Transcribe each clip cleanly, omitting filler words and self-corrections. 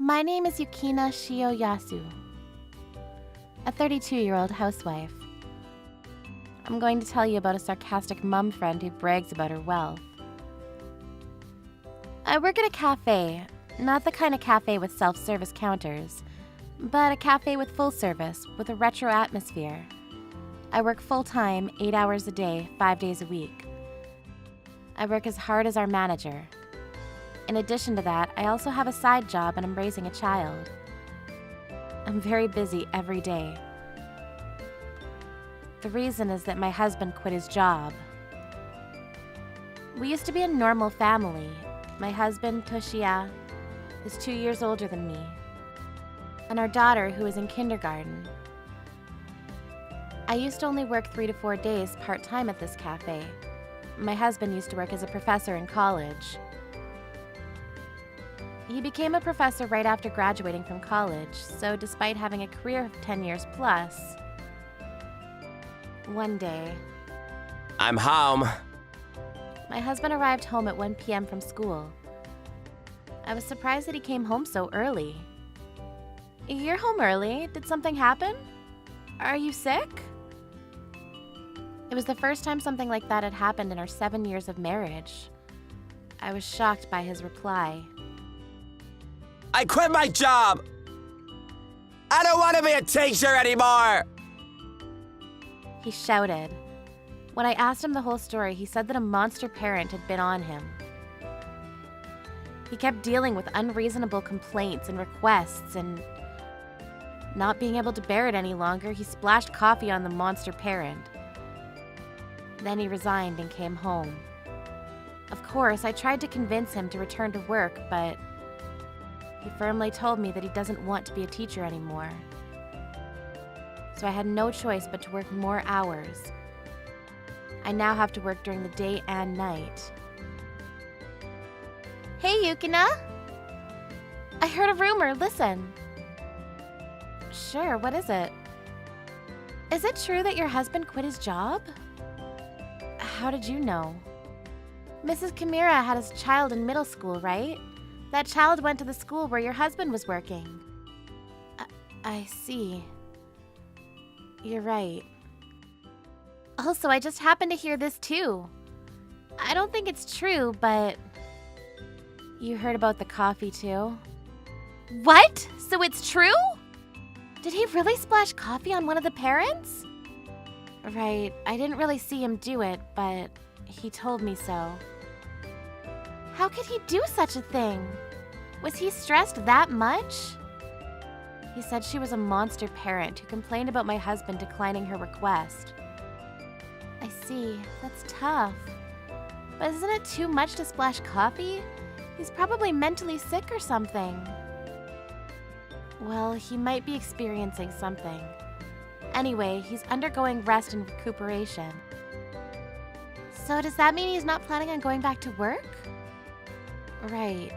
My name is Yukina Shioyasu, a 32-year-old housewife. I'm going to tell you about a sarcastic mum friend who brags about her wealth. I work at a cafe, not the kind of cafe with self-service counters, but a cafe with full service, with a retro atmosphere. I work full-time, 8 hours a day, 5 days a week. I work as hard as our manager. In addition to that, I also have a side job and I'm raising a child. I'm very busy every day. The reason is that my husband quit his job. We used to be a normal family. My husband, Toshiya, is 2 years older than me, and our daughter, who is in kindergarten. I used to only work 3 to 4 days part-time at this cafe. My husband used to work as a professor in college. He became a professor right after graduating from college, so despite having a career of 10 years plus, one day, I'm home. my husband arrived home at 1 p.m. from school. I was surprised that he came home so early. You're home early? Did something happen? Are you sick? It was the first time something like that had happened in our 7 years of marriage. I was shocked by his reply. I quit my job. I don't want to be a teacher anymore. He shouted. When I asked him the whole story, he said that a monster parent had been on him. He kept dealing with unreasonable complaints and requests, and not being able to bear it any longer, he splashed coffee on the monster parent. Then he resigned and came home. Of course, I tried to convince him to return to work, but he firmly told me that he doesn't want to be a teacher anymore. So I had no choice but to work more hours. I now have to work during the day and night. Hey, Yukina! I heard a rumor, listen. Sure, what is it? Is it true that your husband quit his job? How did you know? Mrs. Kimura had a child in middle school, right? That child went to the school where your husband was working. I see. You're right. Also, I just happened to hear this too. I don't think it's true, but you heard about the coffee too? What? So it's true? Did he really splash coffee on one of the parents? Right, I didn't really see him do it, but he told me so. How could he do such a thing? Was he stressed that much? He said she was a monster parent who complained about my husband declining her request. I see, that's tough. But isn't it too much to splash coffee? He's probably mentally sick or something. Well, he might be experiencing something. Anyway, he's undergoing rest and recuperation. So does that mean he's not planning on going back to work? Right.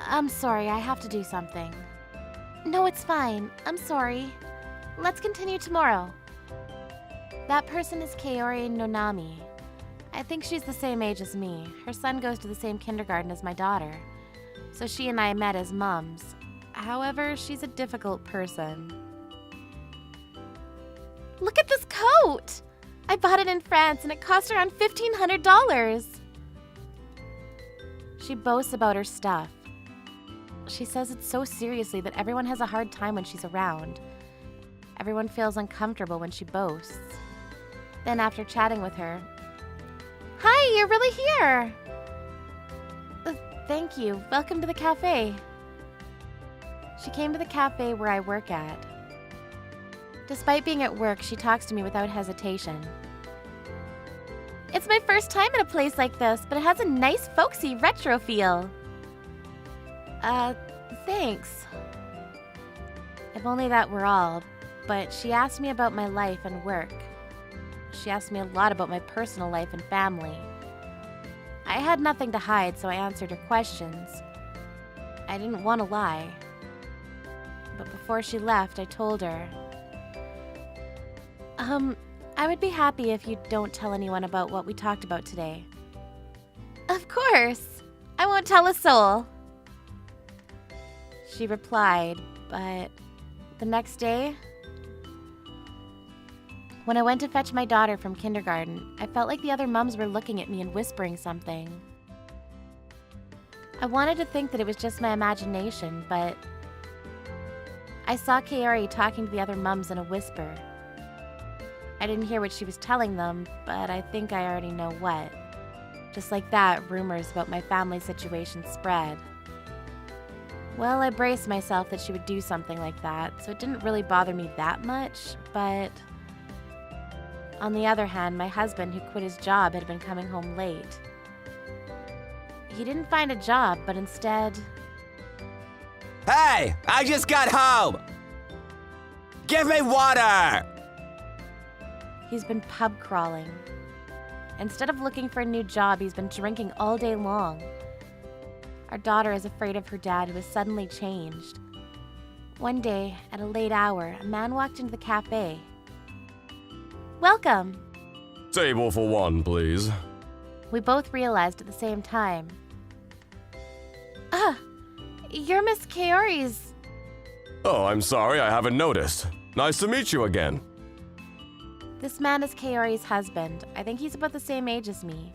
I'm sorry, I have to do something. No, it's fine. I'm sorry. Let's continue tomorrow. That person is Kaori Nonami. I think she's the same age as me. Her son goes to the same kindergarten as my daughter. So she and I met as mums. However, she's a difficult person. Look at this coat! I bought it in France and it cost around $1,500. She boasts about her stuff. She says it so seriously that everyone has a hard time when she's around. Everyone feels uncomfortable when she boasts. Then after chatting with her, "Hi, you're really here!" Thank you. Welcome to the cafe. She came to the cafe where I work at. Despite being at work, she talks to me without hesitation. It's my first time at a place like this, but it has a nice folksy retro feel. Thanks. If only that were all, but she asked me about my life and work. She asked me a lot about my personal life and family. I had nothing to hide, so I answered her questions. I didn't want to lie. But before she left, I told her, I would be happy if you don't tell anyone about what we talked about today. Of course! I won't tell a soul. she replied, but the next day, when I went to fetch my daughter from kindergarten, I felt like the other mums were looking at me and whispering something. I wanted to think that it was just my imagination, but I saw Kaori talking to the other mums in a whisper. I didn't hear what she was telling them, but I think I already know what. Just like that, rumors about my family situation spread. Well, I braced myself that she would do something like that, so it didn't really bother me that much, but on the other hand, my husband, who quit his job, had been coming home late. He didn't find a job, but instead... Hey, I just got home! Give me water! He's been pub crawling. Instead of looking for a new job, he's been drinking all day long. Our daughter is afraid of her dad, who has suddenly changed. One day, at a late hour, a man walked into the cafe. Welcome! Table for one, please. We both realized at the same time. You're Miss Kaori's... Oh, I'm sorry, I haven't noticed. Nice to meet you again. This man is Kaori's husband. I think he's about the same age as me.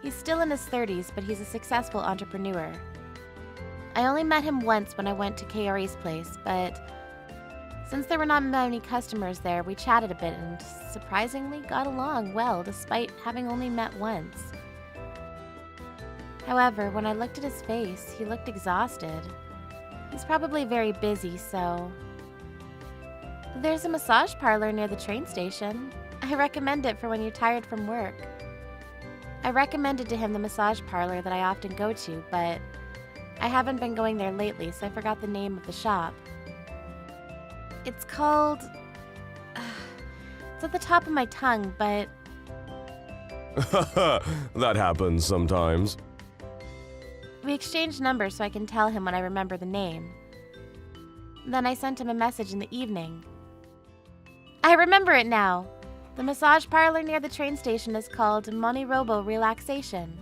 He's still in his 30s, but he's a successful entrepreneur. I only met him once when I went to Kaori's place, but since there were not many customers there, we chatted a bit and surprisingly got along well despite having only met once. However, when I looked at his face, he looked exhausted. He's probably very busy, so... There's a massage parlor near the train station. I recommend it for when you're tired from work. I recommended to him the massage parlor that I often go to, but I haven't been going there lately, so I forgot the name of the shop. It's called... it's at the top of my tongue, but... That happens sometimes. We exchanged numbers so I can tell him when I remember the name. Then I sent him a message in the evening. I remember it now! The massage parlor near the train station is called MoniRobo Relaxation.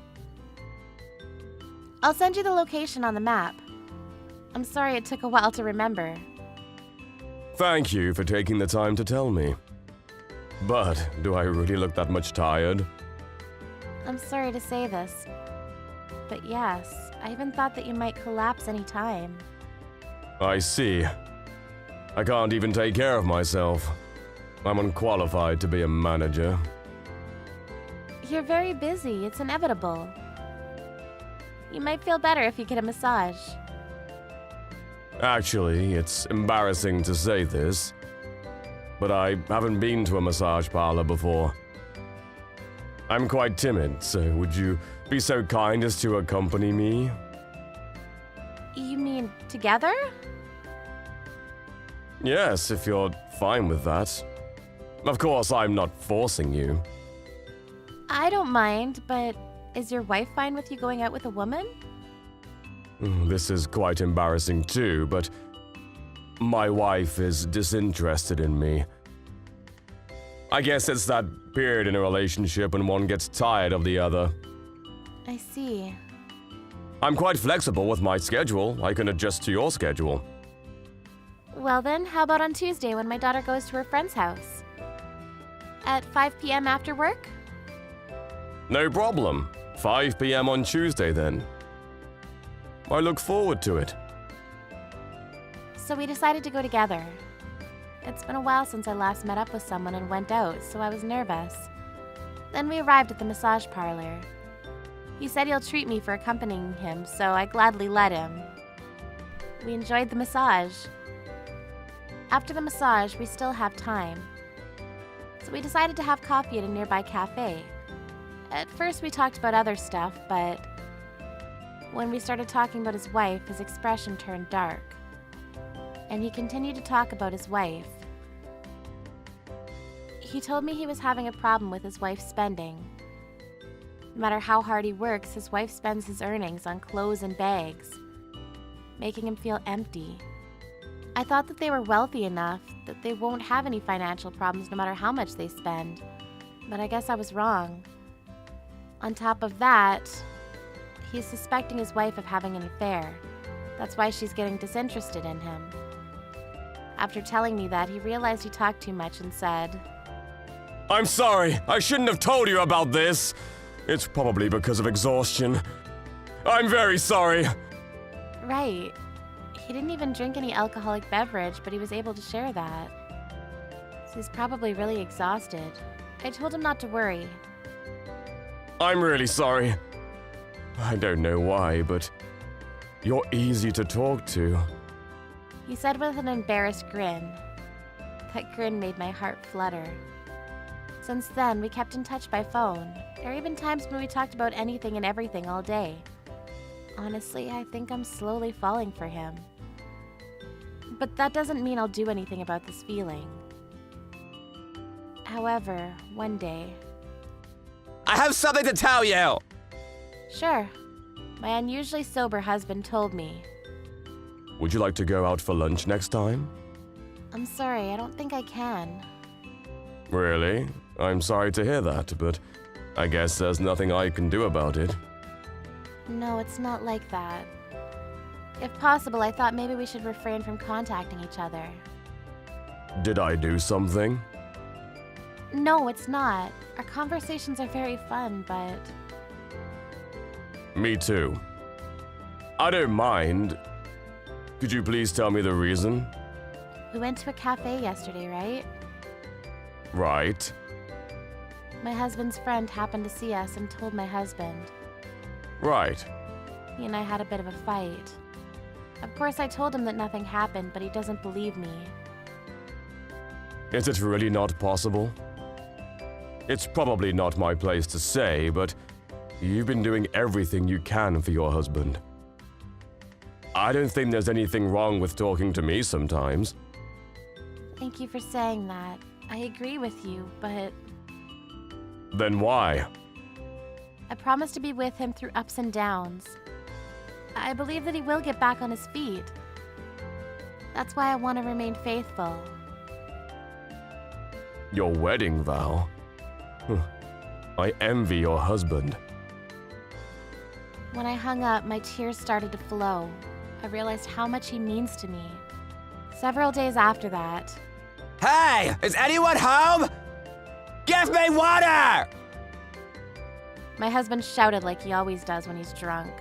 I'll send you the location on the map. I'm sorry it took a while to remember. Thank you for taking the time to tell me. But do I really look that much tired? I'm sorry to say this, but yes, I even thought that you might collapse any time. I see. I can't even take care of myself. I'm unqualified to be a manager. You're very busy. It's inevitable. You might feel better if you get a massage. Actually, it's embarrassing to say this, but I haven't been to a massage parlor before. I'm quite timid, so would you be so kind as to accompany me? You mean together? Yes, if you're fine with that. Of course, I'm not forcing you. I don't mind, but is your wife fine with you going out with a woman? This is quite embarrassing too, but my wife is disinterested in me. I guess it's that period in a relationship when one gets tired of the other. I see. I'm quite flexible with my schedule. I can adjust to your schedule. Well then, how about on Tuesday when my daughter goes to her friend's house? At 5 p.m. after work? No problem. 5 p.m. on Tuesday then. I look forward to it. So we decided to go together. It's been a while since I last met up with someone and went out, so I was nervous. Then we arrived at the massage parlor. He said he'll treat me for accompanying him, so I gladly let him. We enjoyed the massage. After the massage, we still have time. So we decided to have coffee at a nearby cafe. At first we talked about other stuff, but when we started talking about his wife, his expression turned dark. And he continued to talk about his wife. He told me he was having a problem with his wife's spending. No matter how hard he works, his wife spends his earnings on clothes and bags, making him feel empty. I thought that they were wealthy enough that they won't have any financial problems no matter how much they spend, but I guess I was wrong. On top of that, he's suspecting his wife of having an affair. That's why she's getting disinterested in him. After telling me that, he realized he talked too much and said, I'm sorry, I shouldn't have told you about this. It's probably because of exhaustion. I'm very sorry. Right. He didn't even drink any alcoholic beverage, but he was able to share that. So he's probably really exhausted. I told him not to worry. I'm really sorry. I don't know why, but you're easy to talk to. He said with an embarrassed grin. That grin made my heart flutter. Since then, we kept in touch by phone. There have even times when we talked about anything and everything all day. Honestly, I think I'm slowly falling for him. But that doesn't mean I'll do anything about this feeling. However, one day... I have something to tell you! Sure. My unusually sober husband told me. Would you like to go out for lunch next time? I'm sorry, I don't think I can. Really? I'm sorry to hear that, but I guess there's nothing I can do about it. No, it's not like that. If possible, I thought maybe we should refrain from contacting each other. Did I do something? No, it's not. Our conversations are very fun, but... Me too. I don't mind. Could you please tell me the reason? We went to a cafe yesterday, right? Right. My husband's friend happened to see us and told my husband. Right. He and I had a bit of a fight. Of course, I told him that nothing happened, but he doesn't believe me. Is it really not possible? It's probably not my place to say, but you've been doing everything you can for your husband. I don't think there's anything wrong with talking to me sometimes. Thank you for saying that. I agree with you, but... Then why? I promised to be with him through ups and downs. I believe that he will get back on his feet. That's why I want to remain faithful. Your wedding vow? I envy your husband. When I hung up, my tears started to flow. I realized how much he means to me. Several days after that... Hey! Is anyone home? Give me water! My husband shouted like he always does when he's drunk.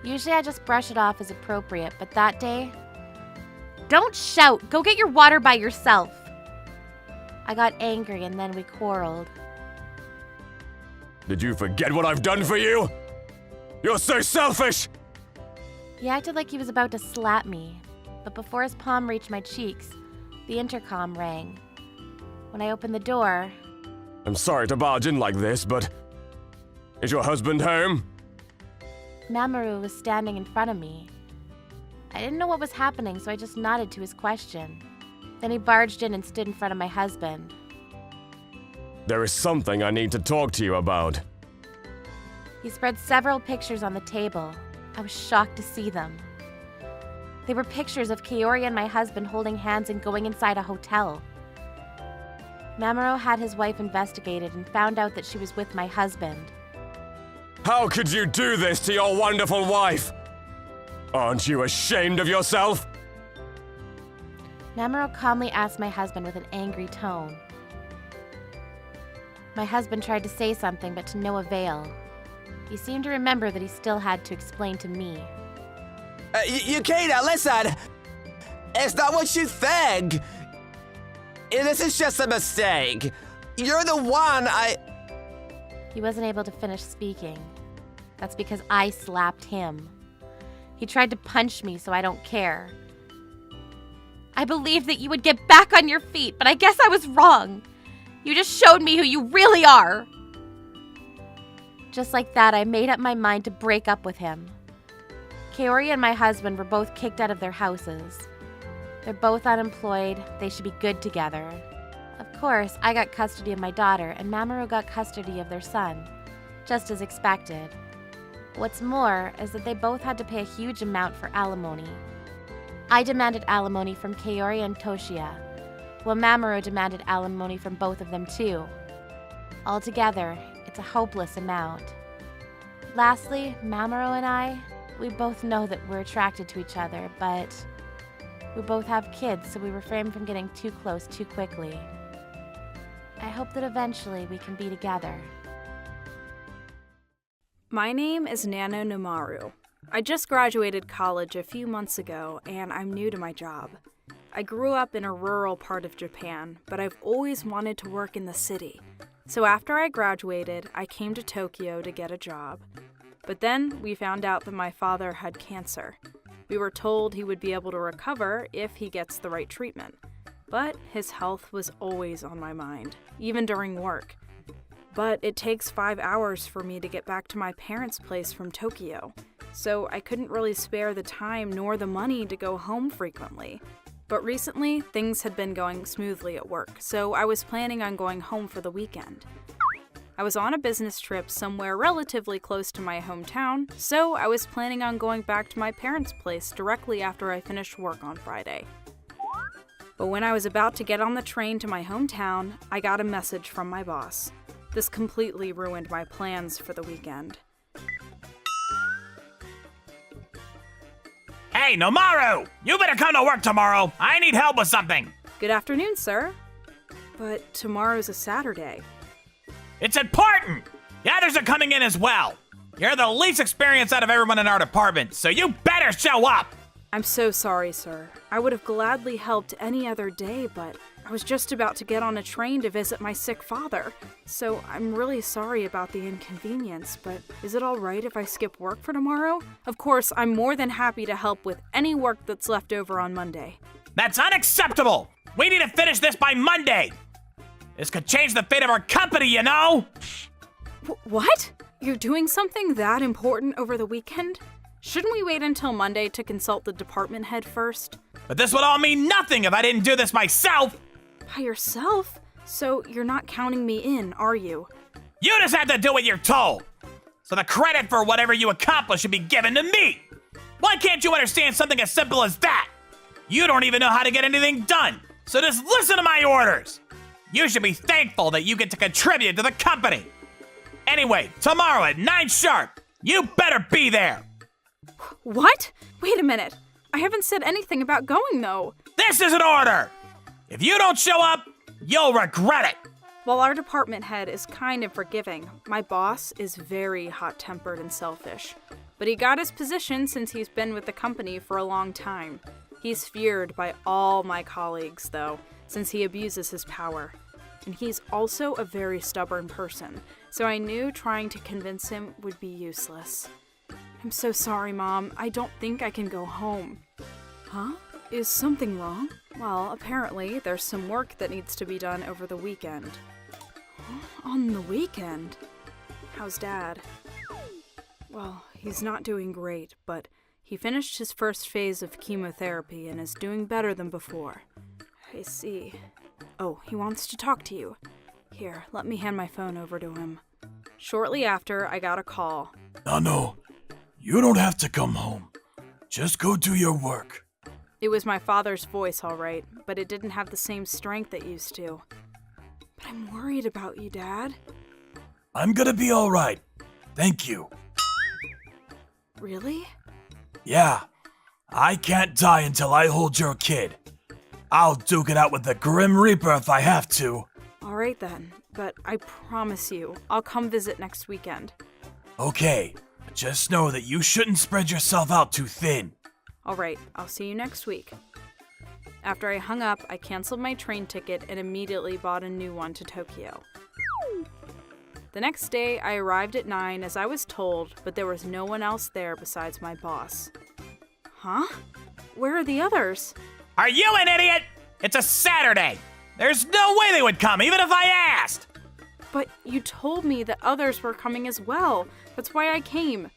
Usually I just brush it off as appropriate, but that day... Don't shout! Go get your water by yourself! I got angry and then we quarreled. Did you forget what I've done for you? You're so selfish! He acted like he was about to slap me, but before his palm reached my cheeks, the intercom rang. When I opened the door... I'm sorry to barge in like this, but... Is your husband home? Mamoru was standing in front of me. I didn't know what was happening, so I just nodded to his question. Then he barged in and stood in front of my husband. There is something I need to talk to you about. He spread several pictures on the table. I was shocked to see them. They were pictures of Kaori and my husband holding hands and going inside a hotel. Mamoru had his wife investigated and found out that she was with my husband. How could you do this to your wonderful wife? Aren't you ashamed of yourself? Mamoru calmly asked my husband with an angry tone. My husband tried to say something, but to no avail. He seemed to remember that he still had to explain to me. Yukina, listen! It's not what you think! This is just a mistake. You're the one He wasn't able to finish speaking. That's because I slapped him. He tried to punch me, so I don't care. I believed that you would get back on your feet, but I guess I was wrong. You just showed me who you really are. Just like that, I made up my mind to break up with him. Kaori and my husband were both kicked out of their houses. They're both unemployed. They should be good together. Of course, I got custody of my daughter, and Mamoru got custody of their son, just as expected. What's more is that they both had to pay a huge amount for alimony. I demanded alimony from Kaori and Toshiya, while Mamoru demanded alimony from both of them too. Altogether, it's a hopeless amount. Lastly, Mamoru and I, We both know that we're attracted to each other, but we both have kids, so we refrain from getting too close too quickly. I hope that eventually we can be together. My name is Nano Nomaru. I just graduated college a few months ago, and I'm new to my job. I grew up in a rural part of Japan, but I've always wanted to work in the city. So after I graduated, I came to Tokyo to get a job. But then we found out that my father had cancer. We were told he would be able to recover if he gets the right treatment. But his health was always on my mind, even during work. But it takes 5 hours for me to get back to my parents' place from Tokyo, so I couldn't really spare the time nor the money to go home frequently. But recently, things had been going smoothly at work, so I was planning on going home for the weekend. I was on a business trip somewhere relatively close to my hometown, so I was planning on going back to my parents' place directly after I finished work on Friday. But when I was about to get on the train to my hometown, I got a message from my boss. This completely ruined my plans for the weekend. Hey, Nomaru! You better come to work tomorrow! I need help with something! Good afternoon, sir. But tomorrow's a Saturday. It's important! The others are coming in as well. You're the least experienced out of everyone in our department, so you better show up! I'm so sorry, sir. I would have gladly helped any other day, but I was just about to get on a train to visit my sick father. So I'm really sorry about the inconvenience, but is it all right if I skip work for tomorrow? Of course, I'm more than happy to help with any work that's left over on Monday. That's unacceptable! We need to finish this by Monday! This could change the fate of our company, you know? What? You're doing something that important over the weekend? Shouldn't we wait until Monday to consult the department head first? But this would all mean nothing if I didn't do this myself! By yourself? So you're not counting me in, are you? You just have to do what you're told! So the credit for whatever you accomplish should be given to me! Why can't you understand something as simple as that? You don't even know how to get anything done, so just listen to my orders! You should be thankful that you get to contribute to the company! Anyway, tomorrow at 9 sharp, you better be there! What? Wait a minute. I haven't said anything about going, though. This is an order! If you don't show up, you'll regret it! While our department head is kind and forgiving, my boss is very hot-tempered and selfish. But he got his position since he's been with the company for a long time. He's feared by all my colleagues, though, since he abuses his power. And he's also a very stubborn person, so I knew trying to convince him would be useless. I'm so sorry, Mom. I don't think I can go home. Huh? Is something wrong? Well, apparently there's some work that needs to be done over the weekend. On the weekend? How's Dad? Well, he's not doing great, but he finished his first phase of chemotherapy and is doing better than before. I see. Oh, he wants to talk to you. Here, let me hand my phone over to him. Shortly after, I got a call. No, you don't have to come home. Just go do your work. It was my father's voice, all right, but it didn't have the same strength it used to. But I'm worried about you, Dad. I'm gonna be alright. Thank you. Really? Yeah, I can't die until I hold your kid. I'll duke it out with the Grim Reaper if I have to. All right then, but I promise you, I'll come visit next weekend. Okay, but just know that you shouldn't spread yourself out too thin. All right, I'll see you next week. After I hung up, I canceled my train ticket and immediately bought a new one to Tokyo. The next day, I arrived at 9 as I was told, but there was no one else there besides my boss. Huh? Where are the others? Are you an idiot? It's a Saturday! There's no way they would come, even if I asked! But you told me that others were coming as well. That's why I came.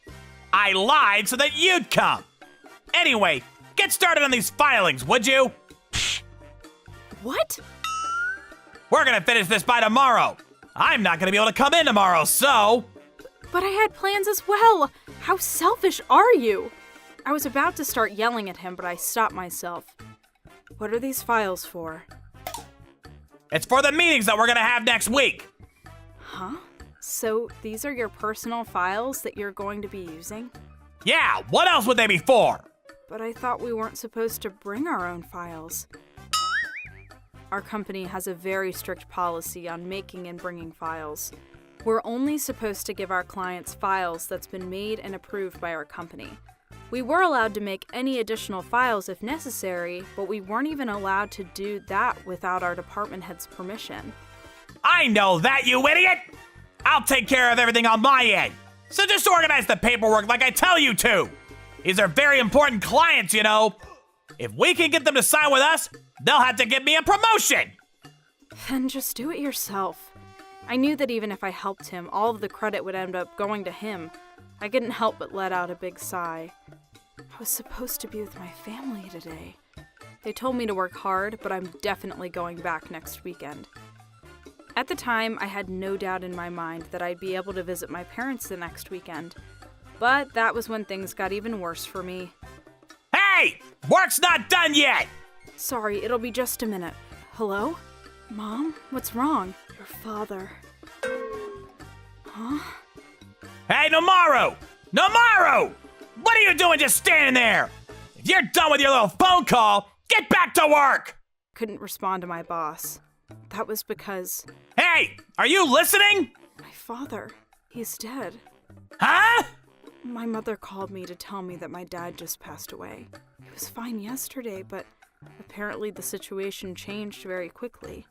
I lied so that you'd come! Anyway, get started on these filings, would you? What? We're gonna finish this by tomorrow. I'm not gonna be able to come in tomorrow, so... But I had plans as well. How selfish are you? I was about to start yelling at him, but I stopped myself. What are these files for? It's for the meetings that we're gonna have next week. Huh? So these are your personal files that you're going to be using? Yeah, what else would they be for? But I thought we weren't supposed to bring our own files. Our company has a very strict policy on making and bringing files. We're only supposed to give our clients files that's been made and approved by our company. We were allowed to make any additional files if necessary, but we weren't even allowed to do that without our department head's permission. I know that, you idiot! I'll take care of everything on my end. So just organize the paperwork like I tell you to. These are very important clients, you know. If we can get them to sign with us, they'll have to give me a promotion. Then just do it yourself. I knew that even if I helped him, all of the credit would end up going to him. I couldn't help but let out a big sigh. I was supposed to be with my family today. They told me to work hard, but I'm definitely going back next weekend. At the time, I had no doubt in my mind that I'd be able to visit my parents the next weekend. But that was when things got even worse for me. Hey! Work's not done yet! Sorry, it'll be just a minute. Hello? Mom? What's wrong? Your father. Huh? Hey, Nomaru! Nomaru! What are you doing just standing there? If you're done with your little phone call, get back to work! Couldn't respond to my boss. That was because Hey! Are you listening? my father, he's dead. Huh? My mother called me to tell me that my dad just passed away. He was fine yesterday, but apparently the situation changed very quickly.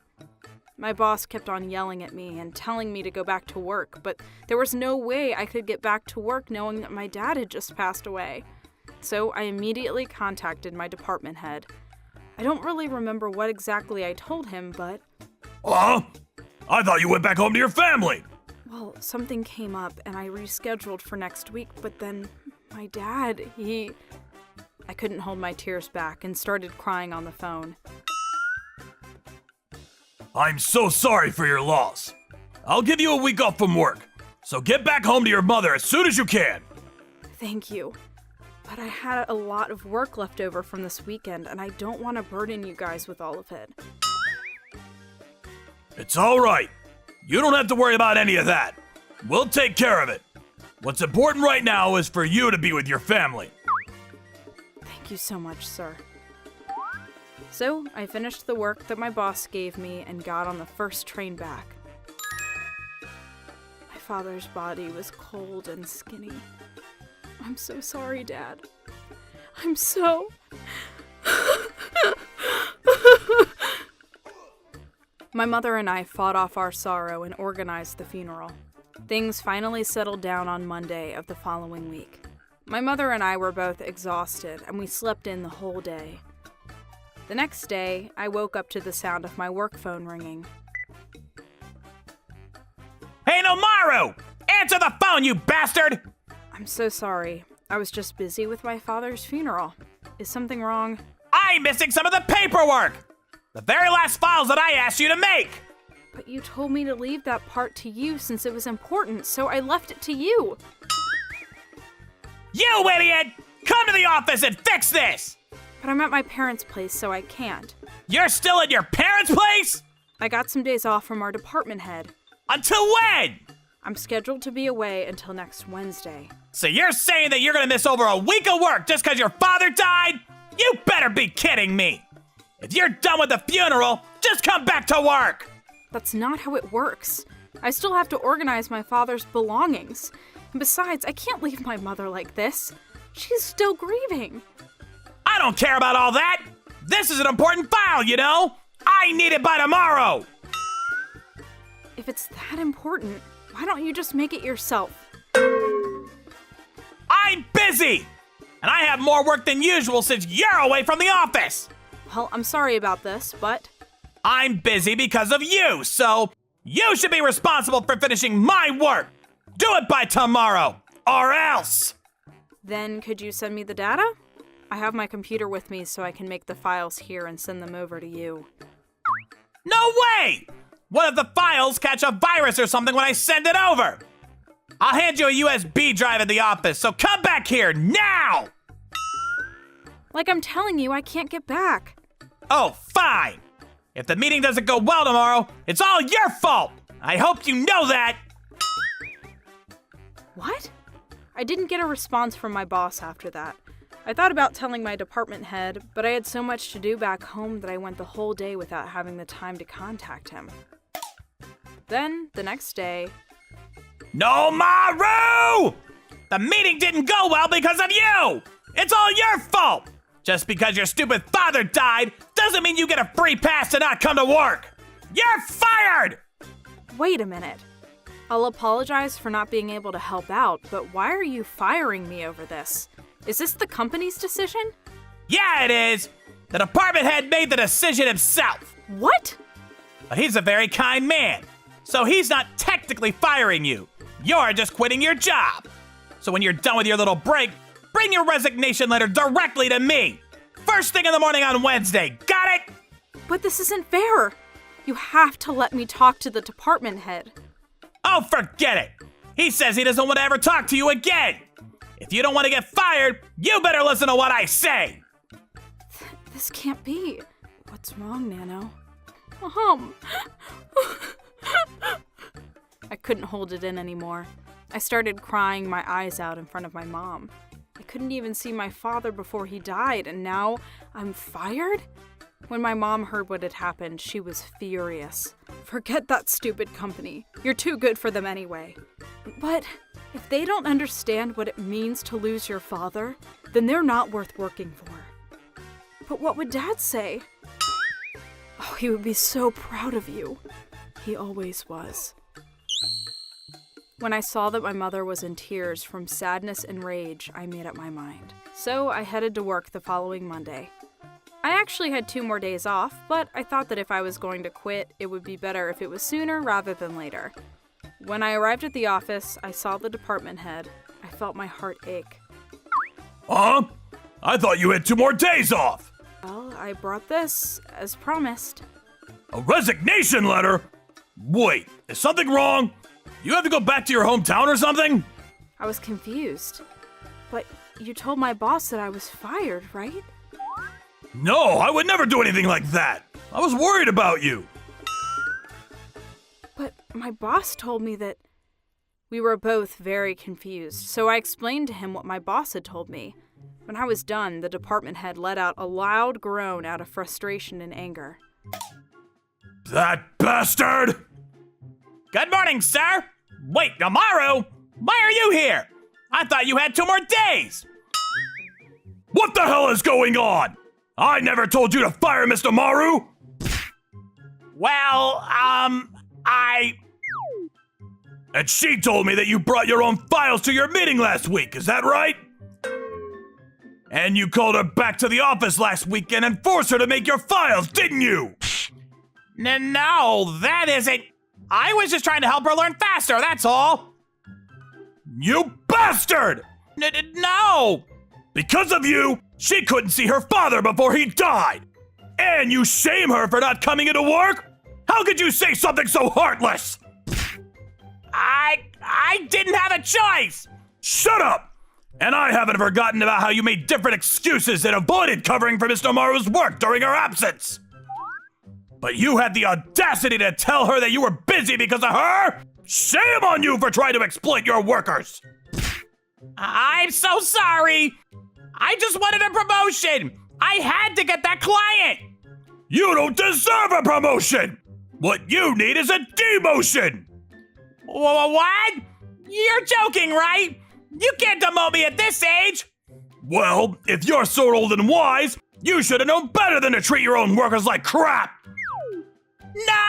My boss kept on yelling at me and telling me to go back to work, but there was no way I could get back to work knowing that my dad had just passed away. So I immediately contacted my department head. I don't really remember what exactly I told him, but Huh? I thought you went back home to your family. well, something came up and I rescheduled for next week, but then my dad, I couldn't hold my tears back and started crying on the phone. I'm so sorry for your loss. I'll give you a week off from work, so get back home to your mother as soon as you can. Thank you. But I had a lot of work left over from this weekend, and I don't want to burden you guys with all of it. It's all right. You don't have to worry about any of that. We'll take care of it. What's important right now is for you to be with your family. Thank you so much, sir. So, I finished the work that my boss gave me and got on the first train back. My father's body was cold and skinny. I'm so sorry, Dad. I'm so... My mother and I fought off our sorrow and organized the funeral. Things finally settled down on Monday of the following week. My mother and I were both exhausted, and we slept in the whole day. The next day, I woke up to the sound of my work phone ringing. Hey, Nomaru! Answer the phone, you bastard! I'm so sorry. I was just busy with my father's funeral. Is something wrong? I'm missing some of the paperwork! The very last files that I asked you to make! But you told me to leave that part to you since it was important, so I left it to you. You idiot! Come to the office and fix this! But I'm at my parents' place, so I can't. You're still at your parents' place? I got some days off from our department head. Until when? I'm scheduled to be away until next Wednesday. So you're saying that you're gonna miss over a week of work just because your father died? You better be kidding me! If you're done with the funeral, just come back to work! That's not how it works. I still have to organize my father's belongings. And besides, I can't leave my mother like this. She's still grieving. I don't care about all that! This is an important file, you know? I need it by tomorrow! If it's that important, why don't you just make it yourself? I'm busy! And I have more work than usual since you're away from the office! Well, I'm sorry about this, but I'm busy because of you, so you should be responsible for finishing my work! Do it by tomorrow, or else! then could you send me the data? I have my computer with me so I can make the files here and send them over to you. No way! What if the files catch a virus or something when I send it over? I'll hand you a USB drive at the office, so come back here now! Like I'm telling you, I can't get back. Oh, fine! If the meeting doesn't go well tomorrow, it's all your fault! I hope you know that! What? I didn't get a response from my boss after that. I thought about telling my department head, but I had so much to do back home that I went the whole day without having the time to contact him. Then, the next day... Nomaru! The meeting didn't go well because of you! It's all your fault! Just because your stupid father died doesn't mean you get a free pass to not come to work! You're fired! Wait a minute. I'll apologize for not being able to help out, but why are you firing me over this? Is this the company's decision? Yeah, it is! The department head made the decision himself! What? But he's a very kind man, so he's not technically firing you. You're just quitting your job. So when you're done with your little break, bring your resignation letter directly to me. First thing in the morning on Wednesday, got it? But this isn't fair. You have to let me talk to the department head. Oh, forget it. He says he doesn't want to ever talk to you again. If you don't want to get fired, you better listen to what I say. This can't be. What's wrong, Nano? I couldn't hold it in anymore. I started crying my eyes out in front of my mom. I couldn't even see my father before he died, and now I'm fired? When my mom heard what had happened, she was furious. Forget that stupid company. You're too good for them anyway. But if they don't understand what it means to lose your father, then they're not worth working for. But what would Dad say? Oh, he would be so proud of you. He always was. When I saw that my mother was in tears from sadness and rage, I made up my mind. So I headed to work the following Monday. I actually had 2 more days off, but I thought that if I was going to quit, it would be better if it was sooner rather than later. When I arrived at the office, I saw the department head. I felt my heart ache. Huh? I thought you had 2 more days off. Well, I brought this, as promised. A resignation letter? Wait, is something wrong? You have to go back to your hometown or something? I was confused. But you told my boss that I was fired, right? No, I would never do anything like that. I was worried about you. But my boss told me that... We were both very confused, so I explained to him what my boss had told me. When I was done, the department head let out a loud groan out of frustration and anger. That bastard! Good morning, sir. Wait, Nomaru, why are you here? I thought you had 2 more days. What the hell is going on? I never told you to fire Mr. Maru! Well, And she told me that you brought your own files to your meeting last week, is that right? And you called her back to the office last weekend and forced her to make your files, didn't you? No, that isn't... I was just trying to help her learn faster, that's all. You bastard! No! Because of you, she couldn't see her father before he died! And you shame her for not coming into work? How could you say something so heartless? I didn't have a choice! Shut up! And I haven't forgotten about how you made different excuses and avoided covering for Mr. Maru's work during her absence. But you had the audacity to tell her that you were busy because of her? Shame on you for trying to exploit your workers! I'm so sorry! I just wanted a promotion! I had to get that client! You don't deserve a promotion! What you need is a demotion! What? You're joking, right? You can't demote me at this age! Well, if you're so old and wise, you should have known better than to treat your own workers like crap! No!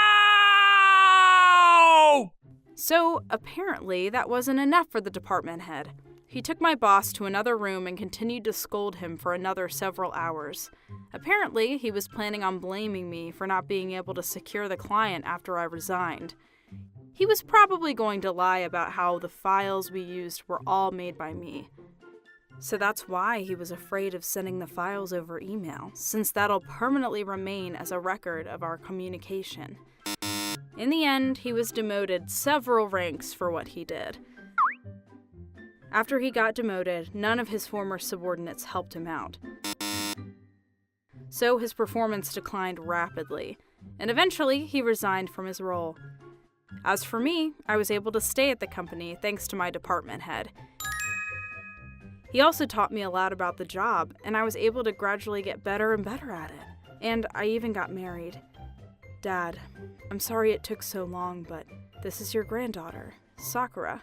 So, apparently, that wasn't enough for the department head. He took my boss to another room and continued to scold him for another several hours. Apparently, he was planning on blaming me for not being able to secure the client after I resigned. He was probably going to lie about how the files we used were all made by me. So that's why he was afraid of sending the files over email, since that'll permanently remain as a record of our communication. In the end, he was demoted several ranks for what he did. After he got demoted, none of his former subordinates helped him out. So his performance declined rapidly, and eventually he resigned from his role. As for me, I was able to stay at the company thanks to my department head. He also taught me a lot about the job, and I was able to gradually get better and better at it. And I even got married. Dad, I'm sorry it took so long, but this is your granddaughter, Sakura.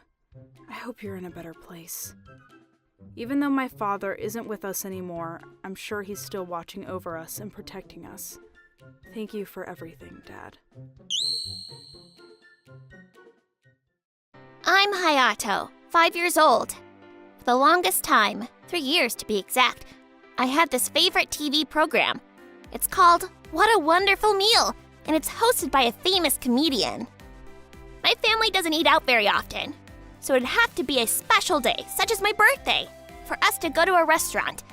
I hope you're in a better place. Even though my father isn't with us anymore, I'm sure he's still watching over us and protecting us. Thank you for everything, Dad. I'm Hayato, 5 years old. For the longest time, 3 years to be exact, I had this favorite TV program. It's called What a Wonderful Meal, and it's hosted by a famous comedian. My family doesn't eat out very often, so it'd have to be a special day, such as my birthday, for us to go to a restaurant.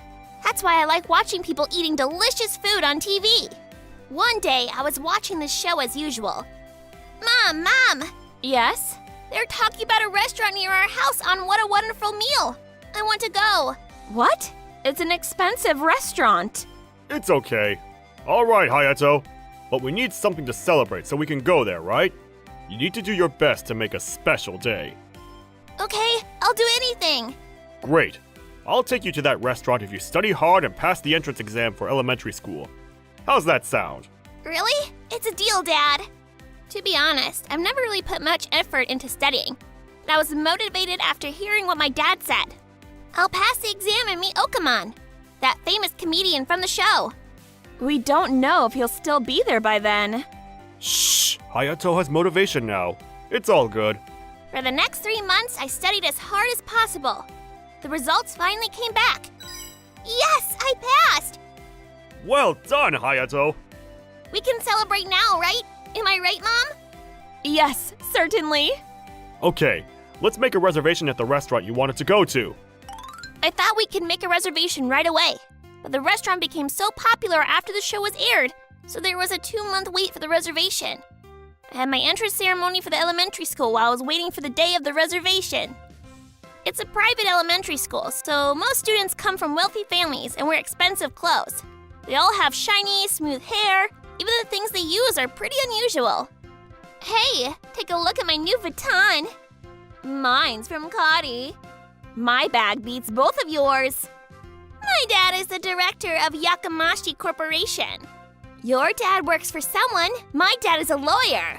That's why I like watching people eating delicious food on TV. One day, I was watching the show as usual. Mom! Yes? They're talking about a restaurant near our house on What a Wonderful Meal. I want to go. What? It's an expensive restaurant. It's okay. All right, Hayato. But we need something to celebrate so we can go there, right? You need to do your best to make a special day. Okay, I'll do anything. Great. I'll take you to that restaurant if you study hard and pass the entrance exam for elementary school. How's that sound? Really? It's a deal, Dad. To be honest, I've never really put much effort into studying, but I was motivated after hearing what my dad said. I'll pass the exam and meet Okamon, that famous comedian from the show. We don't know if he'll still be there by then. Shh! Hayato has motivation now. It's all good. For the next 3 months, I studied as hard as possible. The results finally came back. Yes, I passed! Well done, Hayato! We can celebrate now, right? Am I right, Mom? Yes, certainly. Okay, let's make a reservation at the restaurant you wanted to go to. I thought we could make a reservation right away, but the restaurant became so popular after the show was aired, so there was a 2-month wait for the reservation. I had my entrance ceremony for the elementary school while I was waiting for the day of the reservation. It's a private elementary school, so most students come from wealthy families and wear expensive clothes. They all have shiny, smooth hair. Even the things they use are pretty unusual. Hey, take a look at my new baton. Mine's from Kari. My bag beats both of yours. My dad is the director of Yakamashi Corporation. Your dad works for someone. My dad is a lawyer.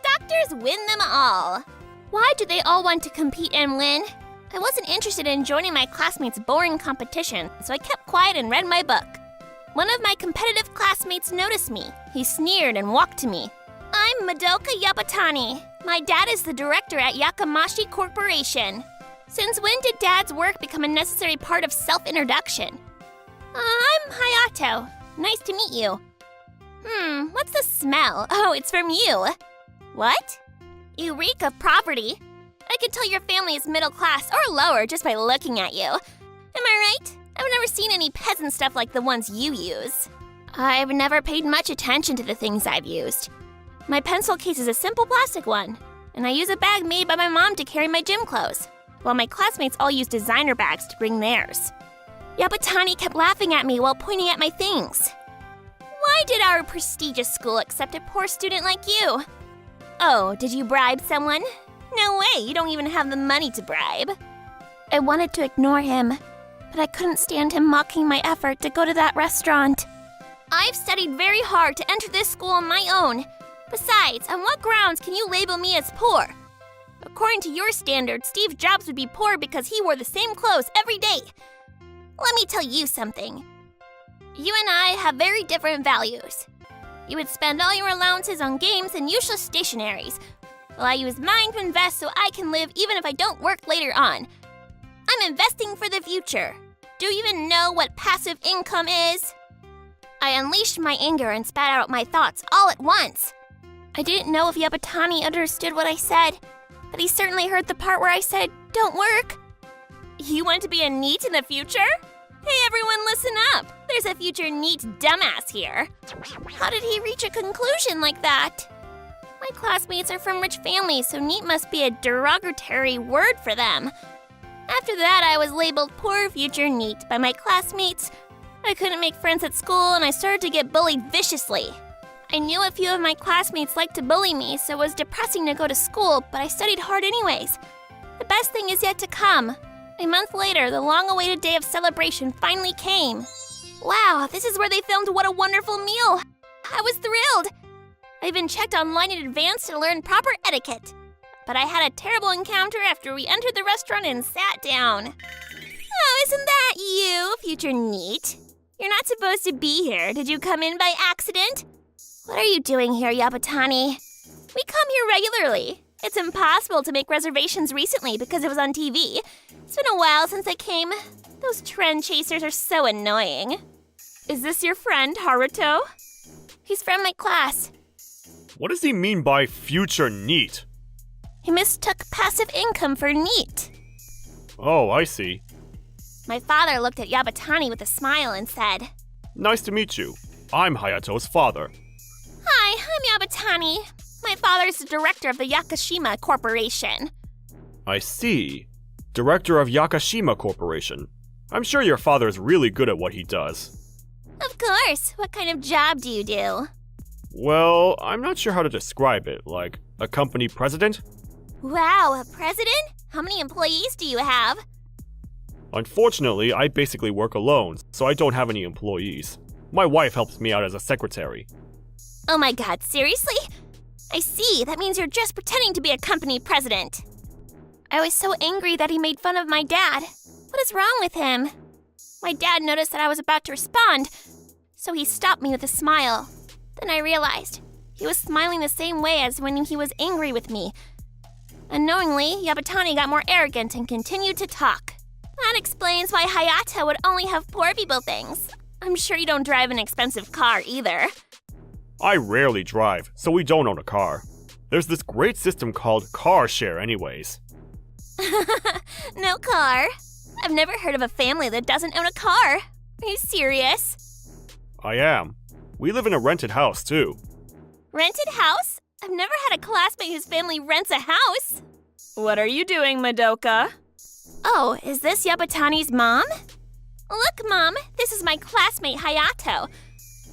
Doctors win them all. Why do they all want to compete and win? I wasn't interested in joining my classmates' boring competition, so I kept quiet and read my book. One of my competitive classmates noticed me. He sneered and walked to me. I'm Madoka Yabatani. My dad is the director at Yakamashi Corporation. Since when did Dad's work become a necessary part of self-introduction? I'm Hayato. Nice to meet you. What's the smell? Oh, it's from you. What? You reek of poverty. I can tell your family is middle class or lower just by looking at you. Am I right? I've never seen any peasant stuff like the ones you use. I've never paid much attention to the things I've used. My pencil case is a simple plastic one, and I use a bag made by my mom to carry my gym clothes, while my classmates all use designer bags to bring theirs. Yabatani kept laughing at me while pointing at my things. Why did our prestigious school accept a poor student like you? Oh, did you bribe someone? No way, you don't even have the money to bribe. I wanted to ignore him, but I couldn't stand him mocking my effort to go to that restaurant. I've studied very hard to enter this school on my own. Besides, on what grounds can you label me as poor? According to your standards, Steve Jobs would be poor because he wore the same clothes every day. Let me tell you something. You and I have very different values. You would spend all your allowances on games and useless stationaries, while I use mine to invest so I can live even if I don't work later on. I'm investing for the future. Do you even know what passive income is? I unleashed my anger and spat out my thoughts all at once. I didn't know if Yabatani understood what I said, but he certainly heard the part where I said, "Don't work." You want to be a NEET in the future? Hey everyone, listen up. There's a future NEET dumbass here. How did he reach a conclusion like that? My classmates are from rich families, so NEET must be a derogatory word for them. After that, I was labeled poor future NEET by my classmates. I couldn't make friends at school, and I started to get bullied viciously. I knew a few of my classmates liked to bully me, so it was depressing to go to school, but I studied hard anyways. The best thing is yet to come. A month later, the long-awaited day of celebration finally came. Wow, this is where they filmed What a Wonderful Meal. I was thrilled. I even checked online in advance to learn proper etiquette. But I had a terrible encounter after we entered the restaurant and sat down. Oh, isn't that you, future NEET? You're not supposed to be here. Did you come in by accident? What are you doing here, Yabatani? We come here regularly. It's impossible to make reservations recently because it was on TV. It's been a while since I came. Those trend chasers are so annoying. Is this your friend, Haruto? He's from my class. What does he mean by future NEET? He mistook passive income for NEET. Oh, I see. My father looked at Yabatani with a smile and said, Nice to meet you. I'm Hayato's father. Hi, I'm Yabatani. My father's the director of the Yakashima Corporation. I see. Director of Yakashima Corporation. I'm sure your father's really good at what he does. Of course. What kind of job do you do? Well, I'm not sure how to describe it. Like, a company president? Wow, a president? How many employees do you have? Unfortunately, I basically work alone, so I don't have any employees. My wife helps me out as a secretary. Oh my god, seriously? I see, that means you're just pretending to be a company president. I was so angry that he made fun of my dad. What is wrong with him? My dad noticed that I was about to respond, so he stopped me with a smile. Then I realized he was smiling the same way as when he was angry with me. Unknowingly, Yabatani got more arrogant and continued to talk. That explains why Hayato would only have poor people things. I'm sure you don't drive an expensive car either. I rarely drive, so we don't own a car. There's this great system called car share anyways. No car? I've never heard of a family that doesn't own a car. Are you serious? I am. We live in a rented house, too. Rented house? I've never had a classmate whose family rents a house. What are you doing, Madoka? Oh, is this Yabatani's mom? Look, Mom, this is my classmate Hayato.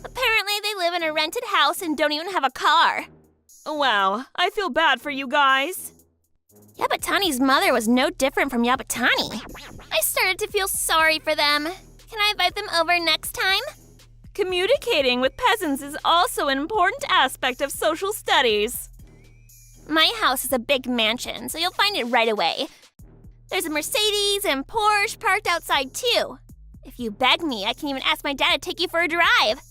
Apparently they live in a rented house and don't even have a car. Wow, I feel bad for you guys. Yabatani's mother was no different from Yabatani. I started to feel sorry for them. Can I invite them over next time? Communicating with peasants is also an important aspect of social studies. My house is a big mansion, so you'll find it right away. There's a Mercedes and Porsche parked outside too. If you beg me, I can even ask my dad to take you for a drive.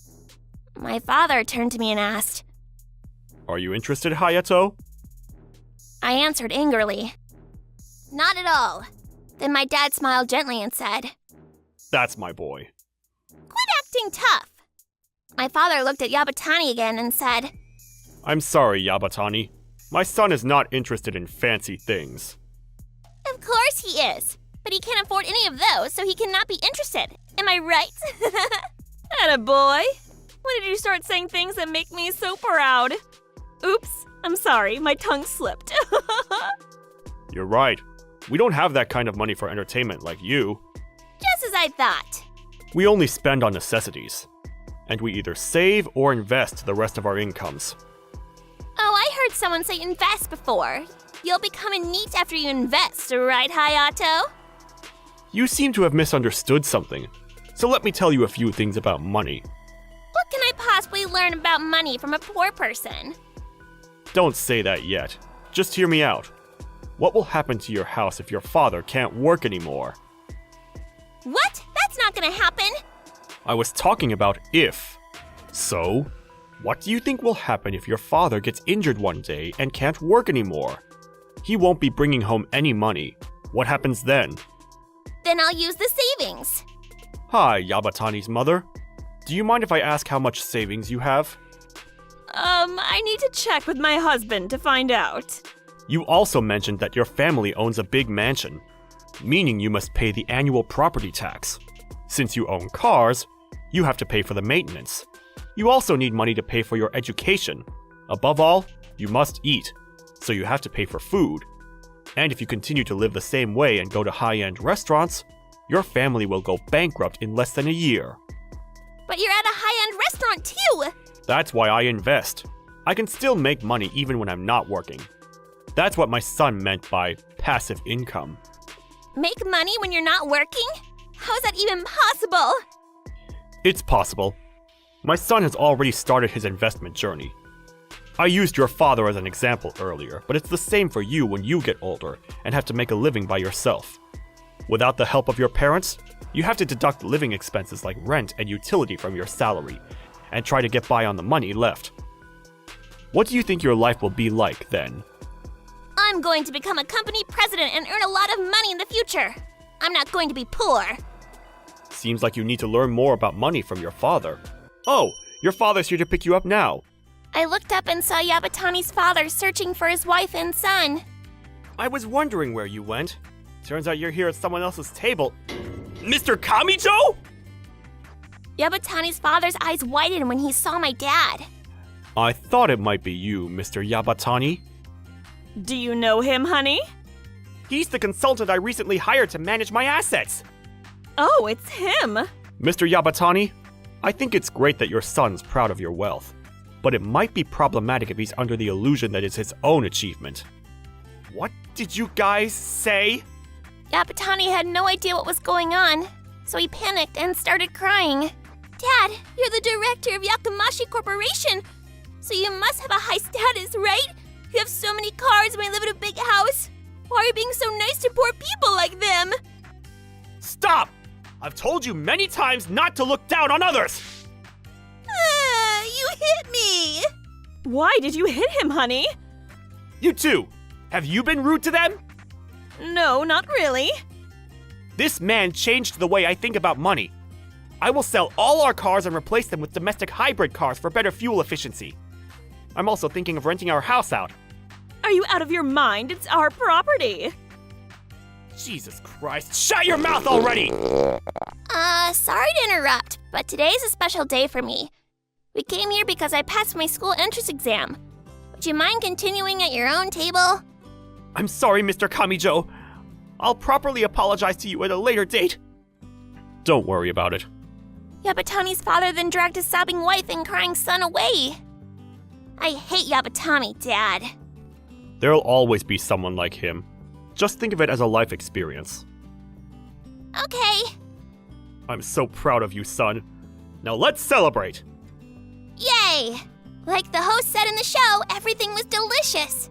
My father turned to me and asked, Are you interested, Hayato? I answered angrily, Not at all. Then my dad smiled gently and said, That's my boy. Quit acting tough. My father looked at Yabatani again and said, I'm sorry, Yabatani. My son is not interested in fancy things. Of course he is. But he can't afford any of those, so he cannot be interested. Am I right? Attaboy. When did you start saying things that make me so proud? Oops, I'm sorry, my tongue slipped. You're right. We don't have that kind of money for entertainment like you. Just as I thought. We only spend on necessities. And we either save or invest the rest of our incomes. Oh, I heard someone say invest before. You'll become a NEET after you invest, right, Hayato? You seem to have misunderstood something. So let me tell you a few things about money. What can I possibly learn about money from a poor person? Don't say that yet. Just hear me out. What will happen to your house if your father can't work anymore? What? That's not gonna happen! I was talking about if. So, what do you think will happen if your father gets injured one day and can't work anymore? He won't be bringing home any money. What happens then? Then I'll use the savings. Hi, Yabatani's mother. Do you mind if I ask how much savings you have? I need to check with my husband to find out. You also mentioned that your family owns a big mansion, meaning you must pay the annual property tax. Since you own cars, you have to pay for the maintenance. You also need money to pay for your education. Above all, you must eat, so you have to pay for food. And if you continue to live the same way and go to high-end restaurants, your family will go bankrupt in less than a year. But you're at a high-end restaurant too! That's why I invest. I can still make money even when I'm not working. That's what my son meant by passive income. Make money when you're not working? How is that even possible? It's possible. My son has already started his investment journey. I used your father as an example earlier, but it's the same for you when you get older and have to make a living by yourself. Without the help of your parents, you have to deduct living expenses like rent and utility from your salary, and try to get by on the money left. What do you think your life will be like then? I'm going to become a company president and earn a lot of money in the future. I'm not going to be poor. Seems like you need to learn more about money from your father. Oh, your father's here to pick you up now. I looked up and saw Yabatani's father searching for his wife and son. I was wondering where you went. Turns out you're here at someone else's table. Mr. Kamijo? Yabatani's father's eyes widened when he saw my dad. I thought it might be you, Mr. Yabatani. Do you know him, honey? He's the consultant I recently hired to manage my assets. Oh, it's him. Mr. Yabatani, I think it's great that your son's proud of your wealth, but it might be problematic if he's under the illusion that it's his own achievement. What did you guys say? Yabatani had no idea what was going on, so he panicked and started crying. Dad, you're the director of Yakamashi Corporation, so you must have a high status, right? You have so many cars and we live in a big house. Why are you being so nice to poor people like them? Stop! I've told you many times not to look down on others! You hit me! Why did you hit him, honey? You too! Have you been rude to them? No, not really. This man changed the way I think about money. I will sell all our cars and replace them with domestic hybrid cars for better fuel efficiency. I'm also thinking of renting our house out. Are you out of your mind? It's our property. Jesus Christ, shut your mouth already! Sorry to interrupt, but today's a special day for me. We came here because I passed my school entrance exam. Would you mind continuing at your own table? I'm sorry, Mr. Kamijo. I'll properly apologize to you at a later date. Don't worry about it. Yabatani's father then dragged his sobbing wife and crying son away. I hate Yabatani, Dad. There'll always be someone like him. Just think of it as a life experience. Okay. I'm so proud of you, son. Now let's celebrate! Yay! Like the host said in the show, everything was delicious.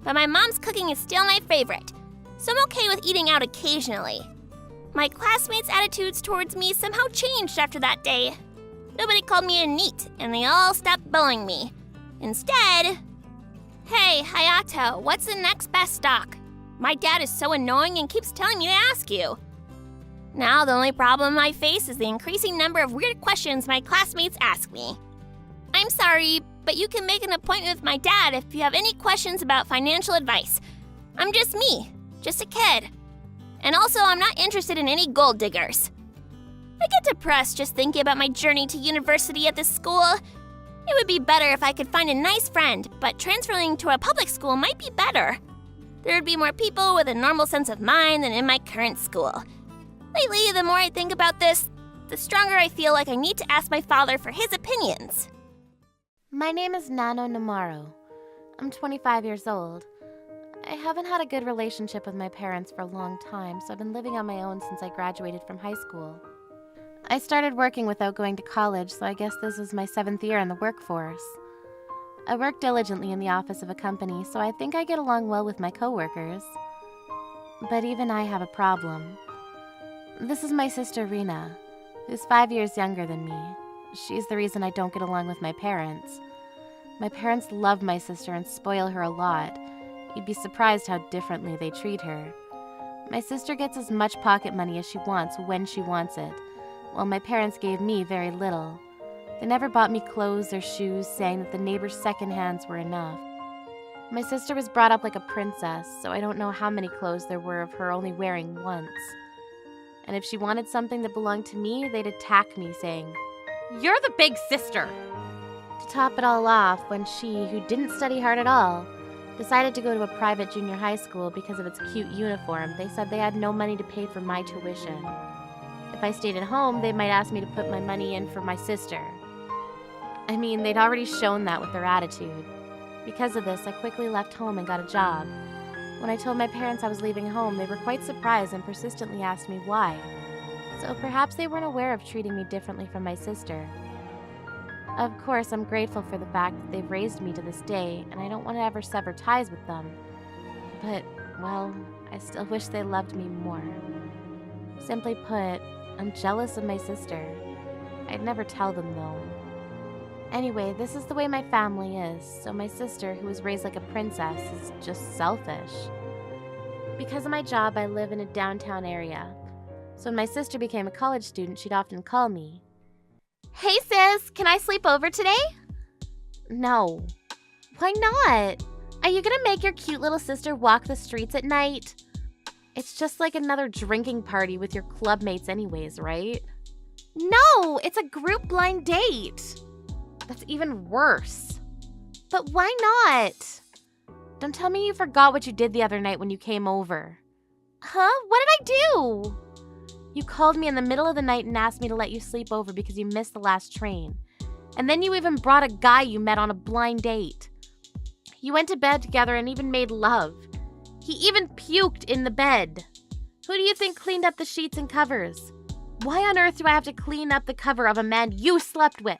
But my mom's cooking is still my favorite, so I'm okay with eating out occasionally. My classmates' attitudes towards me somehow changed after that day. Nobody called me a NEET, and they all stopped bullying me. Instead, hey, Hayato, what's the next best stock? My dad is so annoying and keeps telling me to ask you. Now the only problem I face is the increasing number of weird questions my classmates ask me. I'm sorry, but you can make an appointment with my dad if you have any questions about financial advice. I'm just me, just a kid. And also, I'm not interested in any gold diggers. I get depressed just thinking about my journey to university at this school. It would be better if I could find a nice friend, but transferring to a public school might be better. There would be more people with a normal sense of mind than in my current school. Lately, the more I think about this, the stronger I feel like I need to ask my father for his opinions. My name is Nano Namaru. I'm 25 years old. I haven't had a good relationship with my parents for a long time, so I've been living on my own since I graduated from high school. I started working without going to college, so I guess this is my 7th year in the workforce. I work diligently in the office of a company, so I think I get along well with my coworkers. But even I have a problem. This is my sister Rina, who's 5 years younger than me. She's the reason I don't get along with my parents. My parents love my sister and spoil her a lot. You'd be surprised how differently they treat her. My sister gets as much pocket money as she wants when she wants it, while my parents gave me very little. They never bought me clothes or shoes, saying that the neighbor's second hands were enough. My sister was brought up like a princess, so I don't know how many clothes there were of her only wearing once. And if she wanted something that belonged to me, they'd attack me, saying, "You're the big sister!" To top it all off, when she, who didn't study hard at all, decided to go to a private junior high school because of its cute uniform, they said they had no money to pay for my tuition. If I stayed at home, they might ask me to put my money in for my sister. I mean, they'd already shown that with their attitude. Because of this, I quickly left home and got a job. When I told my parents I was leaving home, they were quite surprised and persistently asked me why. So perhaps they weren't aware of treating me differently from my sister. Of course, I'm grateful for the fact that they've raised me to this day, and I don't want to ever sever ties with them. But, well, I still wish they loved me more. Simply put, I'm jealous of my sister. I'd never tell them, though. Anyway, this is the way my family is, so my sister, who was raised like a princess, is just selfish. Because of my job, I live in a downtown area. So when my sister became a college student, she'd often call me. Hey sis, can I sleep over today? No. Why not? Are you gonna make your cute little sister walk the streets at night? It's just like another drinking party with your club mates anyways, right? No, it's a group blind date. That's even worse. But why not? Don't tell me you forgot what you did the other night when you came over. Huh? What did I do? You called me in the middle of the night and asked me to let you sleep over because you missed the last train. And then you even brought a guy you met on a blind date. You went to bed together and even made love. He even puked in the bed. Who do you think cleaned up the sheets and covers? Why on earth do I have to clean up the cover of a man you slept with?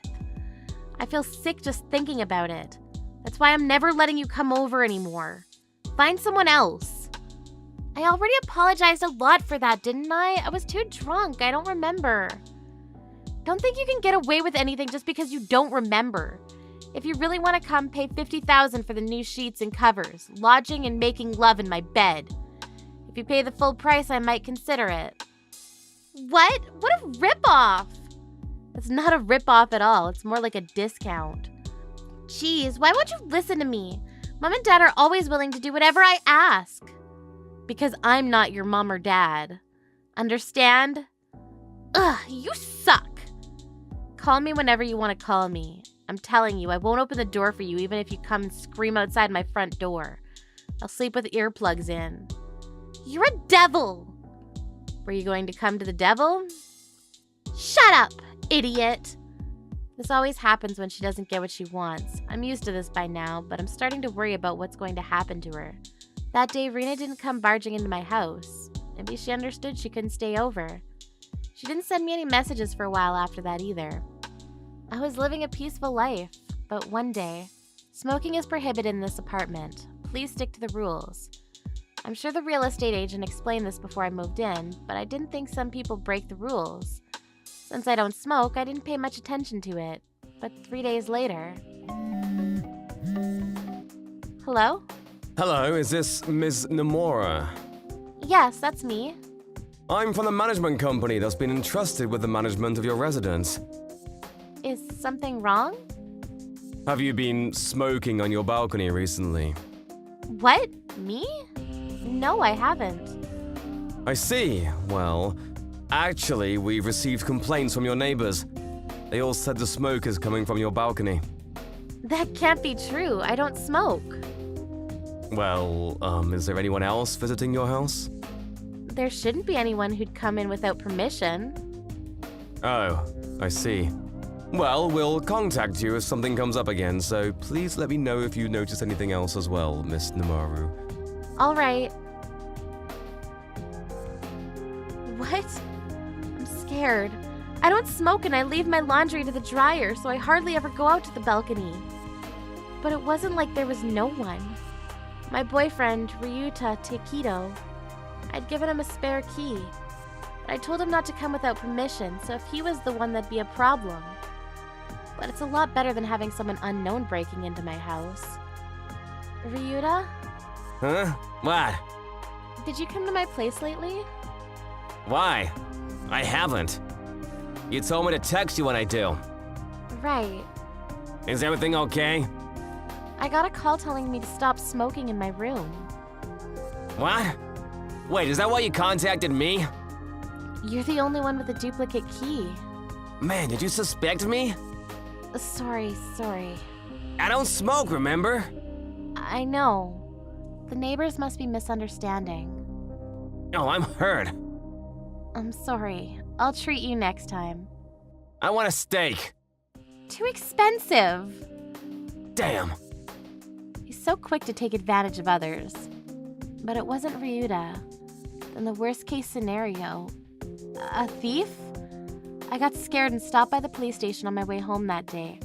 I feel sick just thinking about it. That's why I'm never letting you come over anymore. Find someone else. I already apologized a lot for that, didn't I? I was too drunk. I don't remember. Don't think you can get away with anything just because you don't remember. If you really want to come, pay $50,000 for the new sheets and covers, lodging and making love in my bed. If you pay the full price, I might consider it. What? What a ripoff! It's not a ripoff at all. It's more like a discount. Jeez, why won't you listen to me? Mom and Dad are always willing to do whatever I ask. Because I'm not your mom or dad. Understand? Ugh, you suck. Call me whenever you want to call me. I'm telling you, I won't open the door for you even if you come and scream outside my front door. I'll sleep with earplugs in. You're a devil. Were you going to come to the devil? Shut up, idiot. This always happens when she doesn't get what she wants. I'm used to this by now, but I'm starting to worry about what's going to happen to her. That day, Rena didn't come barging into my house. Maybe she understood she couldn't stay over. She didn't send me any messages for a while after that either. I was living a peaceful life, but one day, smoking is prohibited in this apartment. Please stick to the rules. I'm sure the real estate agent explained this before I moved in, but I didn't think some people break the rules. Since I don't smoke, I didn't pay much attention to it. But 3 days later... Hello? Hello, is this Ms. Nomura? Yes, that's me. I'm from the management company that's been entrusted with the management of your residence. Is something wrong? Have you been smoking on your balcony recently? What? Me? No, I haven't. I see. Well, actually, we've received complaints from your neighbors. They all said the smoke is coming from your balcony. That can't be true. I don't smoke. Well, is there anyone else visiting your house? There shouldn't be anyone who'd come in without permission. Oh, I see. Well, we'll contact you if something comes up again, so please let me know if you notice anything else as well, Miss Nomaru. All right. What? I'm scared. I don't smoke and I leave my laundry to the dryer, so I hardly ever go out to the balcony. But it wasn't like there was no one. My boyfriend, Ryuta Takedo, I'd given him a spare key. But I told him not to come without permission, so if he was the one, that'd be a problem. But it's a lot better than having someone unknown breaking into my house. Ryuta? Huh? What? Did you come to my place lately? Why? I haven't. You told me to text you when I do. Right. Is everything okay? I got a call telling me to stop smoking in my room. What? Wait, is that why you contacted me? You're the only one with a duplicate key. Man, did you suspect me? Sorry. I don't smoke, remember? I know. The neighbors must be misunderstanding. Oh, I'm hurt. I'm sorry. I'll treat you next time. I want a steak. Too expensive. Damn. He's so quick to take advantage of others. But it wasn't Ryuta. Then the worst case scenario, a thief? I got scared and stopped by the police station on my way home that day.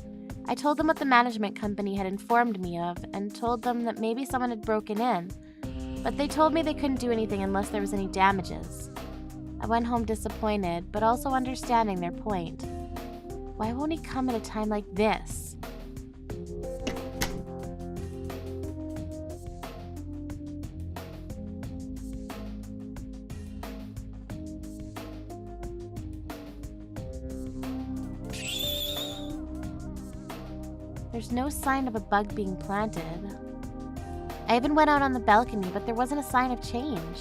I told them what the management company had informed me of and told them that maybe someone had broken in, but they told me they couldn't do anything unless there was any damages. I went home disappointed, but also understanding their point. Why won't he come at a time like this? There's no sign of a bug being planted. I even went out on the balcony, but there wasn't a sign of change.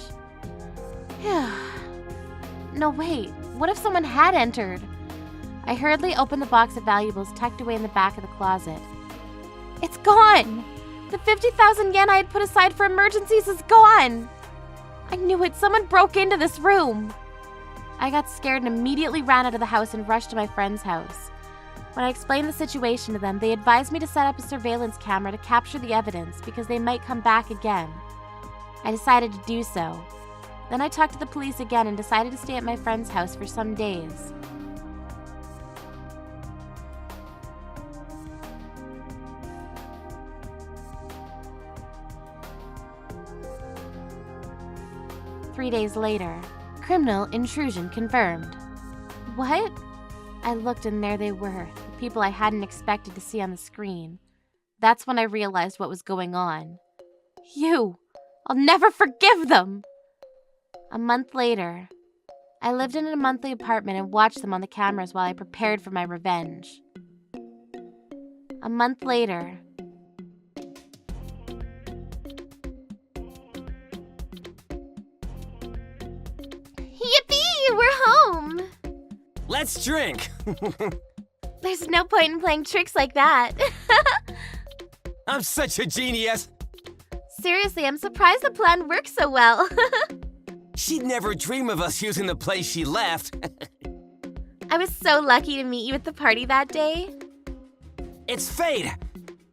No, wait. What if someone had entered? I hurriedly opened the box of valuables tucked away in the back of the closet. It's gone! The 50,000 yen I had put aside for emergencies is gone! I knew it. Someone broke into this room. I got scared and immediately ran out of the house and rushed to my friend's house. When I explained the situation to them, they advised me to set up a surveillance camera to capture the evidence because they might come back again. I decided to do so. Then I talked to the police again and decided to stay at my friend's house for some days. Three days later, criminal intrusion confirmed. What? I looked and there they were, the people I hadn't expected to see on the screen. That's when I realized what was going on. You! I'll never forgive them! A month later, I lived in a monthly apartment and watched them on the cameras while I prepared for my revenge. A month later, yippee! We're home! Let's drink! There's no point in playing tricks like that. I'm such a genius! Seriously, I'm surprised the plan worked so well. She'd never dream of us using the place she left. I was so lucky to meet you at the party that day. It's fate!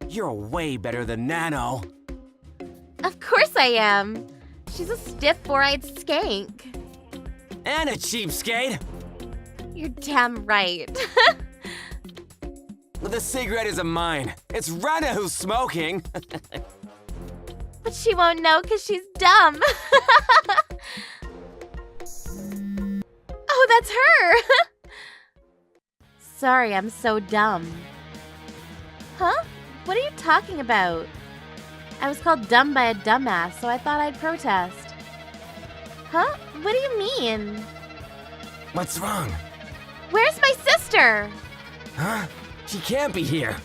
You're way better than Nano. Of course I am. She's a stiff, four-eyed skank. And a cheapskate! You're damn right. The cigarette isn't mine. It's Rana who's smoking. But she won't know because she's dumb. Oh, that's her! Sorry, I'm so dumb. Huh? What are you talking about? I was called dumb by a dumbass, so I thought I'd protest. Huh? What do you mean? What's wrong? Where's my sister? Huh? She can't be here.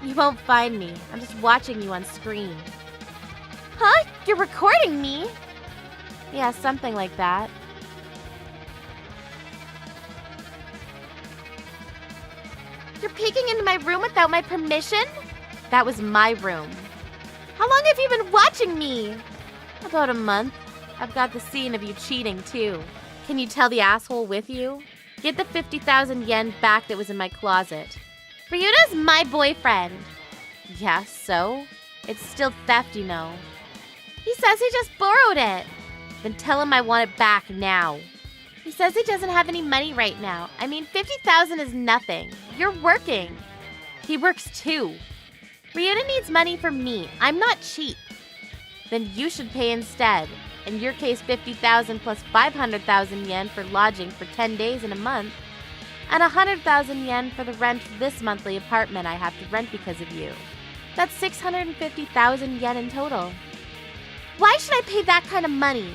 You won't find me. I'm just watching you on screen. Huh? You're recording me? Yeah, something like that. You're peeking into my room without my permission? That was my room. How long have you been watching me? About a month. I've got the scene of you cheating, too. Can you tell the asshole with you? Get the 50,000 yen back that was in my closet. Ryuta's my boyfriend. Yeah, so? It's still theft, you know. He says he just borrowed it. Then tell him I want it back now. He says he doesn't have any money right now. I mean, 50,000 is nothing. You're working. He works too. Ryuta needs money from me. I'm not cheap. Then you should pay instead. In your case, 50,000 plus 500,000 yen for lodging for 10 days in a month, and 100,000 yen for the rent of this monthly apartment I have to rent because of you. That's 650,000 yen in total. Why should I pay that kind of money?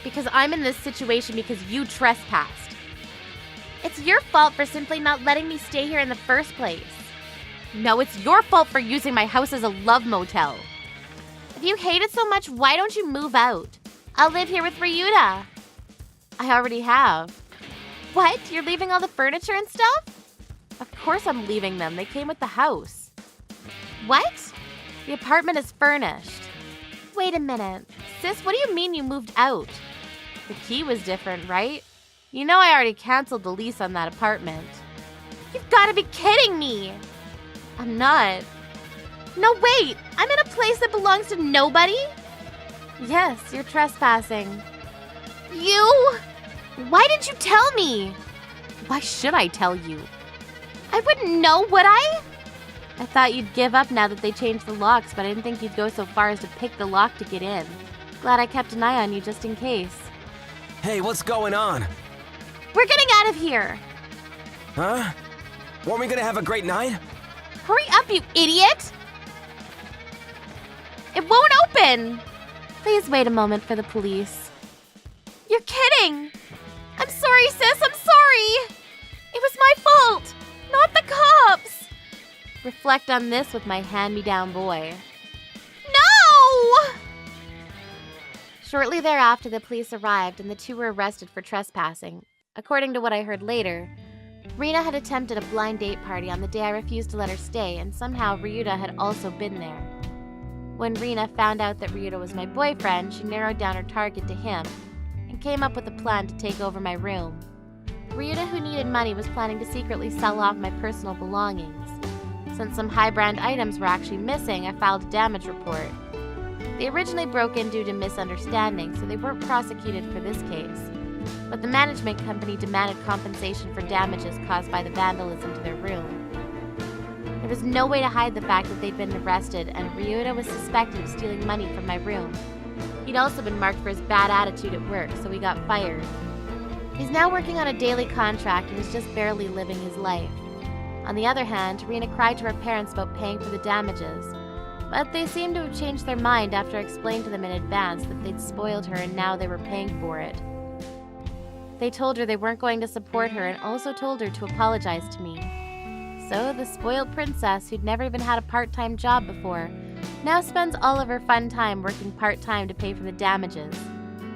Because I'm in this situation because you trespassed. It's your fault for simply not letting me stay here in the first place. No, it's your fault for using my house as a love motel. If you hate it so much, why don't you move out? I'll live here with Ryuta. I already have. What? You're leaving all the furniture and stuff? Of course I'm leaving them. They came with the house. What? The apartment is furnished. Wait a minute. Sis, what do you mean you moved out? The key was different, right? You know I already canceled the lease on that apartment. You've got to be kidding me. I'm not. No, wait. I'm in a place that belongs to nobody? Yes, you're trespassing. You? Why didn't you tell me? Why should I tell you? I wouldn't know, would I? I thought you'd give up now that they changed the locks, but I didn't think you'd go so far as to pick the lock to get in. Glad I kept an eye on you just in case. Hey, what's going on? We're getting out of here! Huh? Weren't we gonna have a great night? Hurry up, you idiot! It won't open! Please wait a moment for the police. You're kidding! I'm sorry, sis, I'm sorry! It was my fault, not the cops! Reflect on this with my hand-me-down boy. No! Shortly thereafter, the police arrived and the two were arrested for trespassing. According to what I heard later, Rena had attempted a blind date party on the day I refused to let her stay, and somehow Ryuta had also been there. When Rena found out that Ryuta was my boyfriend, she narrowed down her target to him and came up with a plan to take over my room. Ryuta, who needed money, was planning to secretly sell off my personal belongings. Since some high-brand items were actually missing, I filed a damage report. They originally broke in due to misunderstanding, so they weren't prosecuted for this case. But the management company demanded compensation for damages caused by the vandalism to their room. There was no way to hide the fact that they'd been arrested, and Ryuta was suspected of stealing money from my room. He'd also been marked for his bad attitude at work, so he got fired. He's now working on a daily contract and is just barely living his life. On the other hand, Rena cried to her parents about paying for the damages, but they seemed to have changed their mind after I explained to them in advance that they'd spoiled her and now they were paying for it. They told her they weren't going to support her and also told her to apologize to me. So the spoiled princess, who'd never even had a part-time job before, now spends all of her fun time working part-time to pay for the damages,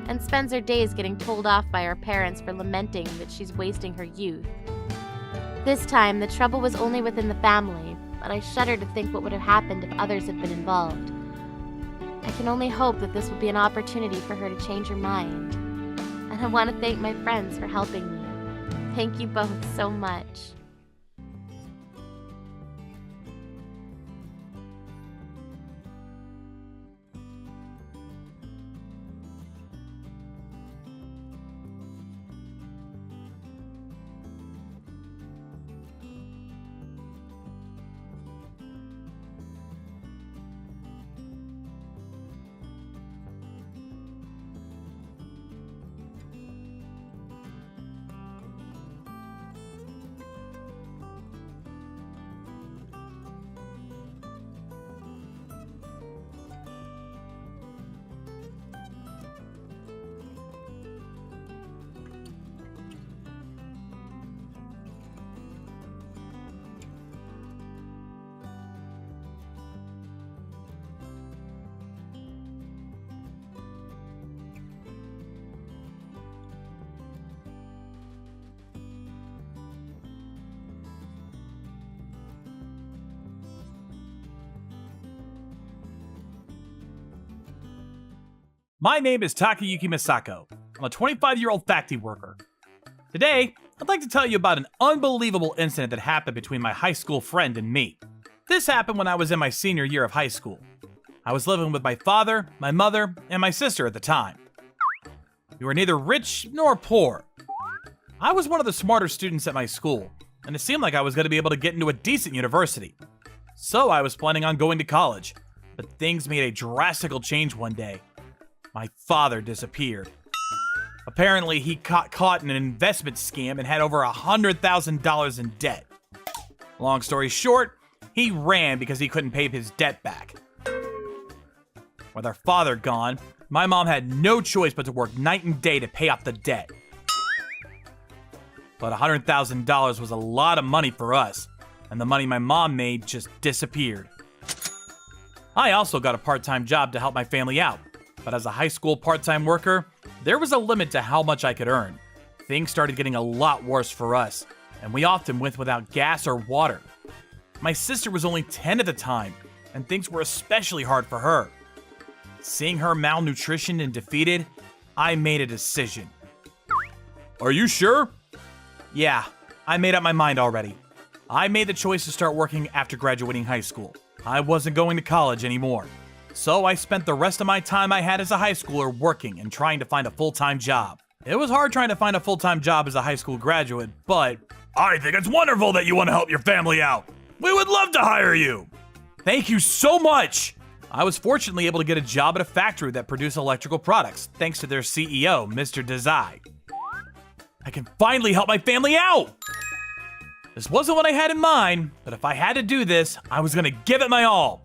and spends her days getting told off by her parents for lamenting that she's wasting her youth. This time, the trouble was only within the family, but I shudder to think what would have happened if others had been involved. I can only hope that this will be an opportunity for her to change her mind. And I want to thank my friends for helping me. Thank you both so much. My name is Takayuki Misako. I'm a 25-year-old factory worker. Today, I'd like to tell you about an unbelievable incident that happened between my high school friend and me. This happened when I was in my senior year of high school. I was living with my father, my mother, and my sister at the time. We were neither rich nor poor. I was one of the smarter students at my school, and it seemed like I was going to be able to get into a decent university. So I was planning on going to college, but things made a drastic change one day. My father disappeared. Apparently, he got caught in an investment scam and had over $100,000 in debt. Long story short, he ran because he couldn't pay his debt back. With our father gone, my mom had no choice but to work night and day to pay off the debt. But $100,000 was a lot of money for us, and the money my mom made just disappeared. I also got a part-time job to help my family out. But as a high school part-time worker, there was a limit to how much I could earn. Things started getting a lot worse for us, and we often went without gas or water. My sister was only 10 at the time, and things were especially hard for her. Seeing her malnutrition and defeated, I made a decision. Are you sure? Yeah, I made up my mind already. I made the choice to start working after graduating high school. I wasn't going to college anymore. So I spent the rest of my time I had as a high schooler working and trying to find a full-time job. It was hard trying to find a full-time job as a high school graduate, but I think it's wonderful that you want to help your family out. We would love to hire you. thank you so much! I was fortunately able to get a job at a factory that produced electrical products, thanks to their CEO, Mr. Desai. I can finally help my family out! This wasn't what I had in mind, but if I had to do this, I was gonna give it my all.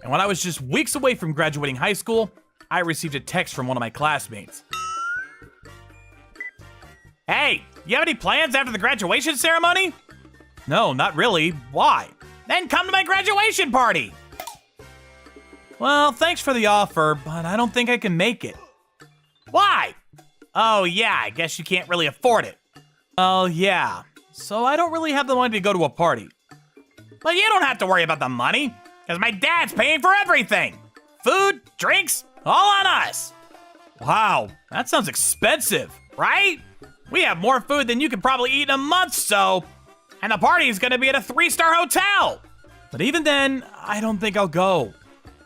And when I was just weeks away from graduating high school, I received a text from one of my classmates. Hey, you have any plans after the graduation ceremony? No, not really. Why? Then come to my graduation party! Well, thanks for the offer, but I don't think I can make it. Why? Oh yeah, I guess you can't really afford it. Well, yeah. So I don't really have the money to go to a party. But you don't have to worry about the money, because my dad's paying for everything. Food, drinks, all on us. Wow, that sounds expensive, right? We have more food than you could probably eat in a month, so... And the party's gonna be at a 3-star hotel. But even then, I don't think I'll go.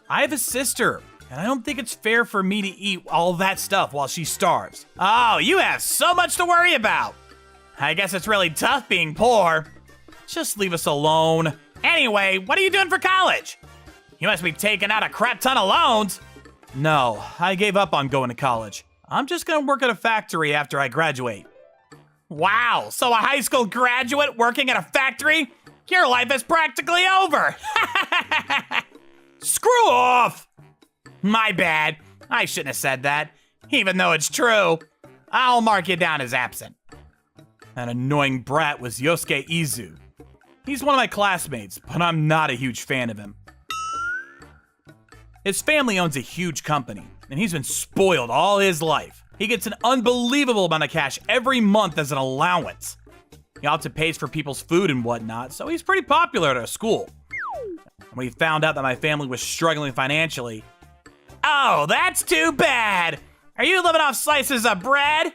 I have a sister, and I don't think it's fair for me to eat all that stuff while she starves. Oh, you have so much to worry about. I guess it's really tough being poor. Just leave us alone. Anyway, what are you doing for college? You must be taking out a crap ton of loans. No, I gave up on going to college. I'm just gonna work at a factory after I graduate. Wow, so a high school graduate working at a factory? Your life is practically over. Screw off! My bad. I shouldn't have said that, even though it's true. I'll mark you down as absent. That annoying brat was Yosuke Izu. He's one of my classmates, but I'm not a huge fan of him. His family owns a huge company, and he's been spoiled all his life. He gets an unbelievable amount of cash every month as an allowance. He also pays for people's food and whatnot, so he's pretty popular at our school. When he found out that my family was struggling financially, oh, that's too bad! Are you living off slices of bread?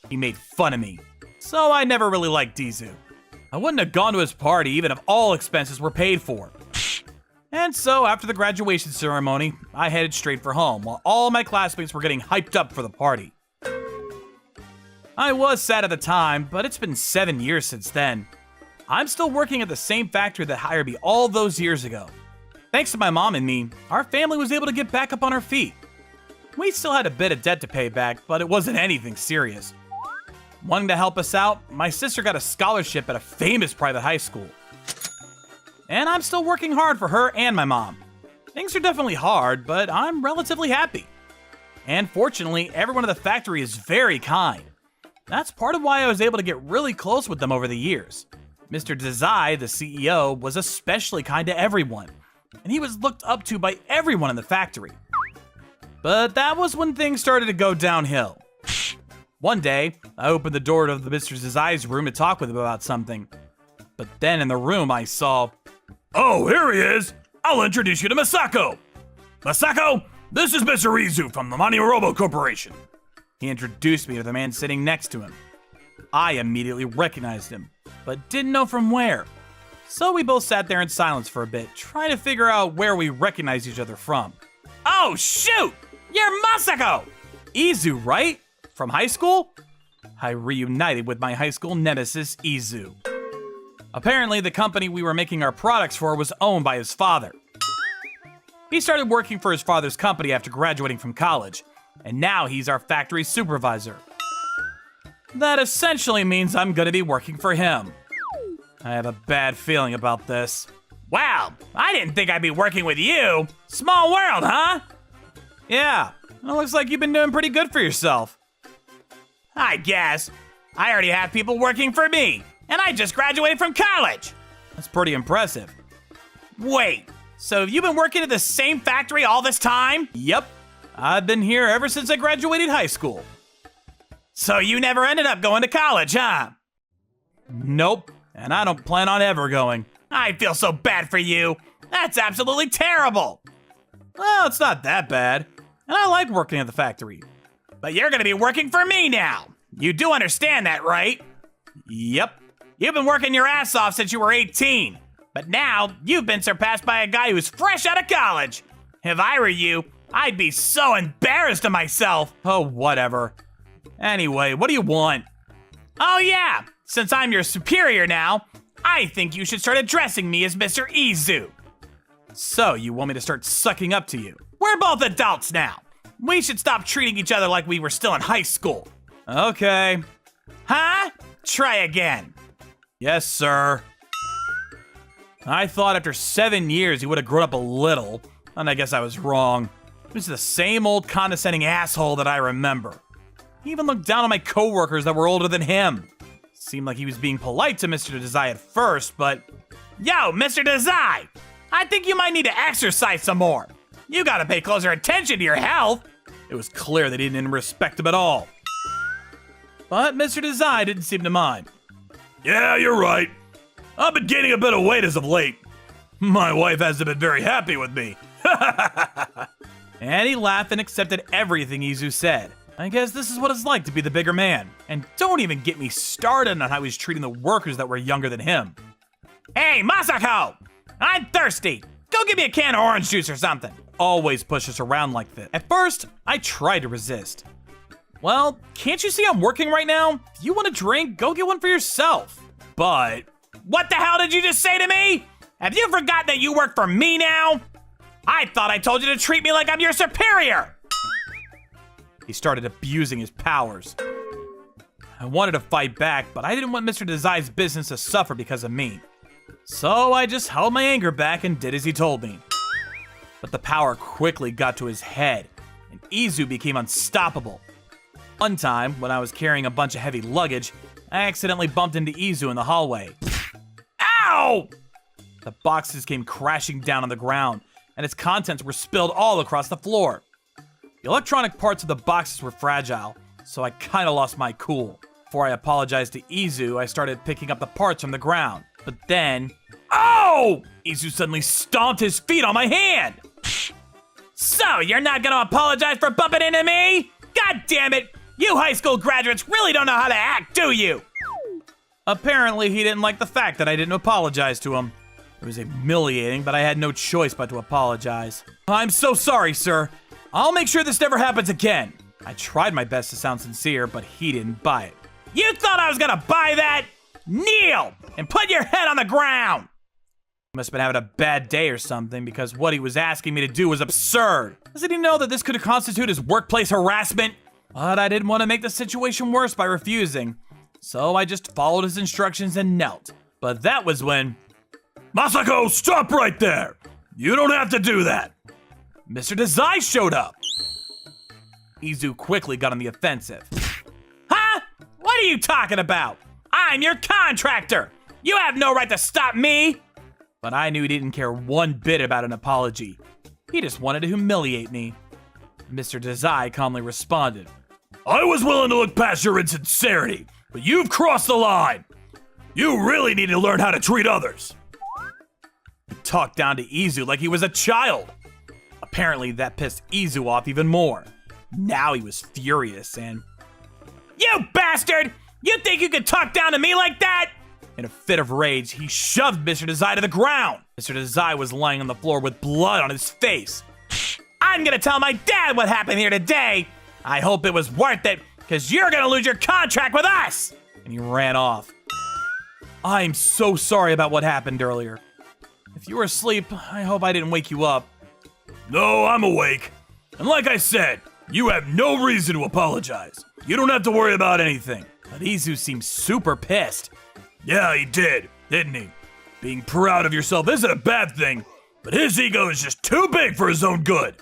He made fun of me, so I never really liked Izu. I wouldn't have gone to his party even if all expenses were paid for. And so after the graduation ceremony, I headed straight for home while all my classmates were getting hyped up for the party. I was sad at the time, but it's been 7 years since then. I'm still working at the same factory that hired me all those years ago. Thanks to my mom and me, our family was able to get back up on our feet. We still had a bit of debt to pay back, but it wasn't anything serious. Wanting to help us out, my sister got a scholarship at a famous private high school. And I'm still working hard for her and my mom. Things are definitely hard, but I'm relatively happy. And fortunately, everyone at the factory is very kind. That's part of why I was able to get really close with them over the years. Mr. Desai, the CEO, was especially kind to everyone, and he was looked up to by everyone in the factory. But that was when things started to go downhill. One day, I opened the door of the Mr. Desai's room to talk with him about something. But then in the room I saw... Oh, here he is. I'll introduce you to Masako. Masako, this is Mr. Izu from the MoniRobo Corporation. He introduced me to the man sitting next to him. I immediately recognized him, but didn't know from where. So we both sat there in silence for a bit, trying to figure out where we recognized each other from. Oh, shoot! You're Masako! Izu, right? From high school? I reunited with my high school nemesis, Izu. Apparently, the company we were making our products for was owned by his father. He started working for his father's company after graduating from college, and now he's our factory supervisor. That essentially means I'm gonna be working for him. I have a bad feeling about this. Wow, I didn't think I'd be working with you. Small world, huh? Yeah, it looks like you've been doing pretty good for yourself. I guess. I already have people working for me, and I just graduated from college. That's pretty impressive. Wait, so you've been working at the same factory all this time? Yep, I've been here ever since I graduated high school. So you never ended up going to college, huh? Nope, and I don't plan on ever going. I feel so bad for you. That's absolutely terrible. Well, it's not that bad, and I like working at the factory. But you're gonna be working for me now. You do understand that, right? Yep. You've been working your ass off since you were 18. But now, you've been surpassed by a guy who's fresh out of college. If I were you, I'd be so embarrassed of myself. Oh, whatever. Anyway, what do you want? Oh yeah, since I'm your superior now, I think you should start addressing me as Mr. Izu. So, you want me to start sucking up to you? We're both adults now. We should stop treating each other like we were still in high school. Okay. Huh? Try again. Yes, sir. I thought after 7 years he would have grown up a little, and I guess I was wrong. He was the same old condescending asshole that I remember. He even looked down on my coworkers that were older than him. Seemed like he was being polite to Mr. Dazai at first, but... Yo, Mr. Dazai! I think you might need to exercise some more. You gotta pay closer attention to your health. It was clear that he didn't respect him at all. But Mr. Dazai didn't seem to mind. Yeah, you're right. I've been gaining a bit of weight as of late. My wife hasn't been very happy with me. And he laughed and accepted everything Izu said. I guess this is what it's like to be the bigger man. And don't even get me started on how he's treating the workers that were younger than him. Hey, Masako! I'm thirsty. Go get me a can of orange juice or something. Always push us around like this. At first, I tried to resist. Well, can't you see I'm working right now? If you want a drink, go get one for yourself. But, what the hell did you just say to me? Have you forgotten that you work for me now? I thought I told you to treat me like I'm your superior. He started abusing his powers. I wanted to fight back, but I didn't want Mr. Dazai's business to suffer because of me. So I just held my anger back and did as he told me. But the power quickly got to his head, and Izu became unstoppable. One time, when I was carrying a bunch of heavy luggage, I accidentally bumped into Izu in the hallway. Ow! The boxes came crashing down on the ground, and its contents were spilled all across the floor. The electronic parts of the boxes were fragile, so I kinda lost my cool. Before I apologized to Izu, I started picking up the parts from the ground. But then... Oh! Izu suddenly stomped his feet on my hand! So, you're not gonna apologize for bumping into me? God damn it! You high school graduates really don't know how to act, do you? Apparently, he didn't like the fact that I didn't apologize to him. It was humiliating, but I had no choice but to apologize. I'm so sorry, sir. I'll make sure this never happens again. I tried my best to sound sincere, but he didn't buy it. You thought I was gonna buy that? Kneel and put your head on the ground. He must have been having a bad day or something, because what he was asking me to do was absurd. Doesn't he know that this could constitute as workplace harassment? But I didn't want to make the situation worse by refusing, so I just followed his instructions and knelt. But that was when... Masako, stop right there! You don't have to do that! Mr. Dazai showed up. Izu quickly got on the offensive. Huh? What are you talking about? I'm your contractor! You have no right to stop me! But I knew he didn't care one bit about an apology. He just wanted to humiliate me. Mr. Dazai calmly responded. I was willing to look past your insincerity, but you've crossed the line. You really need to learn how to treat others. He talked down to Izu like he was a child. Apparently that pissed Izu off even more. Now he was furious and... You bastard! You think you could talk down to me like that? In a fit of rage, he shoved Mr. Dazai to the ground. Mr. Dazai was lying on the floor with blood on his face. I'm gonna tell my dad what happened here today. I hope it was worth it, because you're gonna lose your contract with us. And he ran off. I'm so sorry about what happened earlier. If you were asleep, I hope I didn't wake you up. No, I'm awake. And like I said, you have no reason to apologize. You don't have to worry about anything. But Izu seems super pissed. Yeah, he did, didn't he? Being proud of yourself isn't a bad thing, but his ego is just too big for his own good.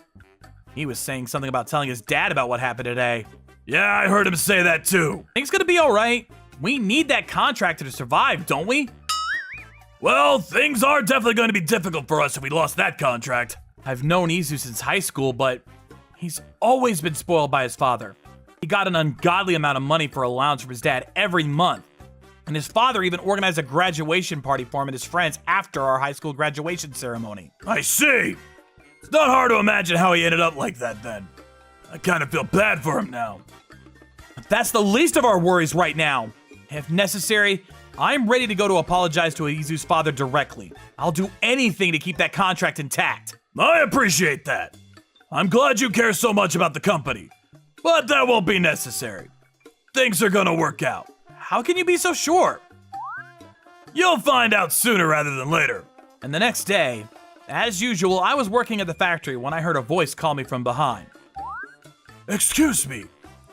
He was saying something about telling his dad about what happened today. Yeah, I heard him say that too. Things gonna be alright. We need that contractor to survive, don't we? Well, things are definitely going to be difficult for us if we lost that contract. I've known Izu since high school, but he's always been spoiled by his father. He got an ungodly amount of money for allowance from his dad every month. And his father even organized a graduation party for him and his friends after our high school graduation ceremony. I see. It's not hard to imagine how he ended up like that then. I kind of feel bad for him now. But that's the least of our worries right now. If necessary, I'm ready to go to apologize to Izu's father directly. I'll do anything to keep that contract intact. I appreciate that. I'm glad you care so much about the company, but that won't be necessary. Things are gonna work out. How can you be so sure? You'll find out sooner rather than later. And the next day, as usual, I was working at the factory when I heard a voice call me from behind. Excuse me,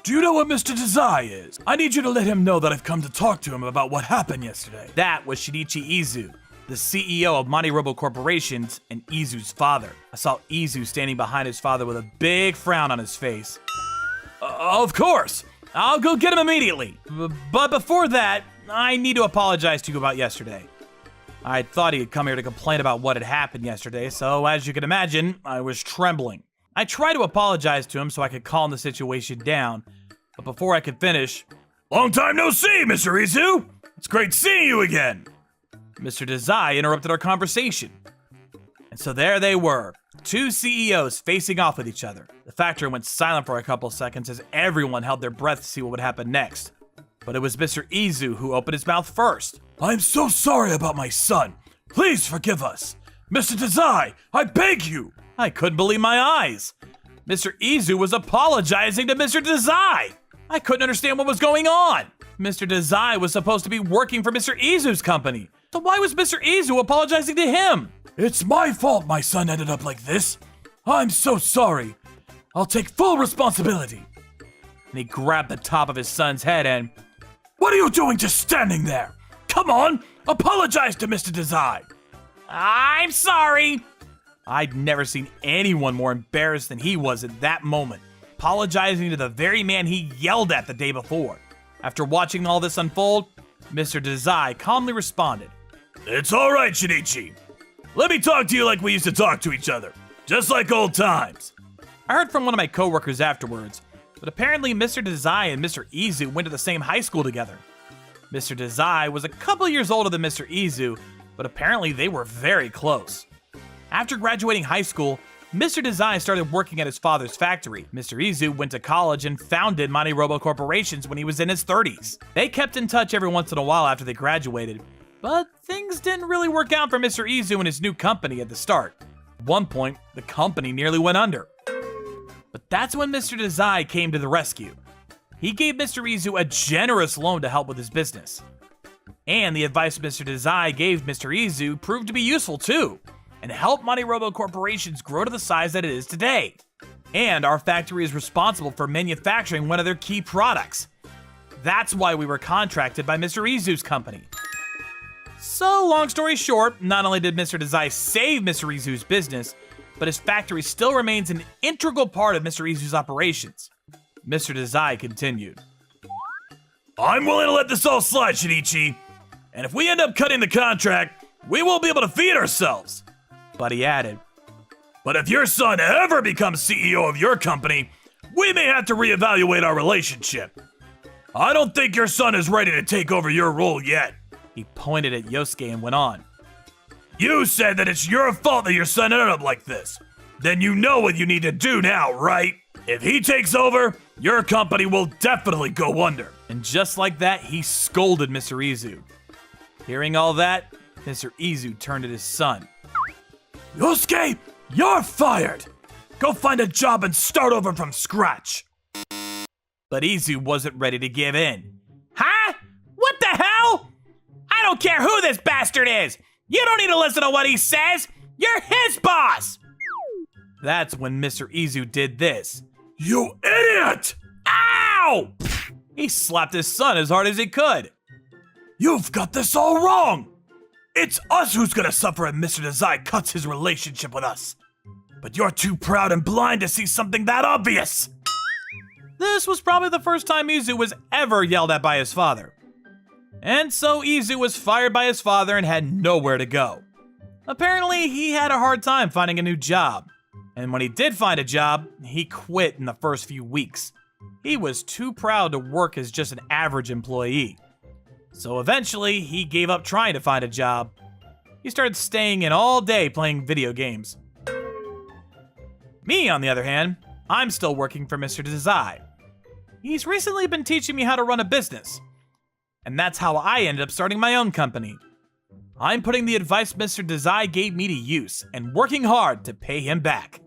do you know what Mr. Dazai is? I need you to let him know that I've come to talk to him about what happened yesterday. That was Shinichi Izu, the CEO of MoniRobo Corporations and Izu's father. I saw Izu standing behind his father with a big frown on his face. Of course. I'll go get him immediately. But before that, I need to apologize to you about yesterday. I thought he had come here to complain about what had happened yesterday, so as you can imagine, I was trembling. I tried to apologize to him so I could calm the situation down, but before I could finish, Long time no see, Mr. Izu. It's great seeing you again. Mr. Dazai interrupted our conversation. And so there they were, two CEOs facing off with each other. The factory went silent for a couple seconds as everyone held their breath to see what would happen next. But it was Mr. Izu who opened his mouth first. I'm so sorry about my son. Please forgive us. Mr. Dazai, I beg you. I couldn't believe my eyes. Mr. Izu was apologizing to Mr. Dazai. I couldn't understand what was going on. Mr. Dazai was supposed to be working for Mr. Izu's company. So why was Mr. Izu apologizing to him? It's my fault my son ended up like this. I'm so sorry. I'll take full responsibility. And he grabbed the top of his son's head and... What are you doing just standing there? Come on, apologize to Mr. Dazai. I'm sorry. I'd never seen anyone more embarrassed than he was at that moment, apologizing to the very man he yelled at the day before. After watching all this unfold, Mr. Dazai calmly responded. It's all right, Shinichi. Let me talk to you like we used to talk to each other, just like old times. I heard from one of my coworkers afterwards, but apparently Mr. Dazai and Mr. Izu went to the same high school together. Mr. Dazai was a couple years older than Mr. Izu, but apparently they were very close. After graduating high school, Mr. Dazai started working at his father's factory. Mr. Izu went to college and founded MoniRobo Corporations when he was in his 30s. They kept in touch every once in a while after they graduated, but things didn't really work out for Mr. Izu and his new company at the start. At one point, the company nearly went under. But that's when Mr. Dazai came to the rescue. He gave Mr. Izu a generous loan to help with his business. And the advice Mr. Dazai gave Mr. Izu proved to be useful too, and helped MoniRobo Corporations grow to the size that it is today. And our factory is responsible for manufacturing one of their key products. That's why we were contracted by Mr. Izu's company. So, long story short, not only did Mr. Dazai save Mr. Izu's business, but his factory still remains an integral part of Mr. Izu's operations. Mr. Dazai continued. I'm willing to let this all slide, Shinichi. And if we end up cutting the contract, we won't be able to feed ourselves. But he added, But if your son ever becomes CEO of your company, we may have to reevaluate our relationship. I don't think your son is ready to take over your role yet. He pointed at Yosuke and went on. You said that it's your fault that your son ended up like this. Then you know what you need to do now, right? If he takes over, your company will definitely go under. And just like that, he scolded Mr. Izu. Hearing all that, Mr. Izu turned to his son. Yosuke, you're fired! Go find a job and start over from scratch. But Izu wasn't ready to give in. Huh? What the hell? I don't care who this bastard is! You don't need to listen to what he says! You're his boss! That's when Mr. Izu did this. You idiot! Ow! He slapped his son as hard as he could. You've got this all wrong! It's us who's gonna suffer if Mr. Dazai cuts his relationship with us. But you're too proud and blind to see something that obvious! This was probably the first time Izu was ever yelled at by his father. And so Izu was fired by his father and had nowhere to go. Apparently, he had a hard time finding a new job. And when he did find a job, he quit in the first few weeks. He was too proud to work as just an average employee. So eventually, he gave up trying to find a job. He started staying in all day playing video games. Me, on the other hand, I'm still working for Mr. Dazai. He's recently been teaching me how to run a business. And that's how I ended up starting my own company. I'm putting the advice Mr. Desai gave me to use and working hard to pay him back.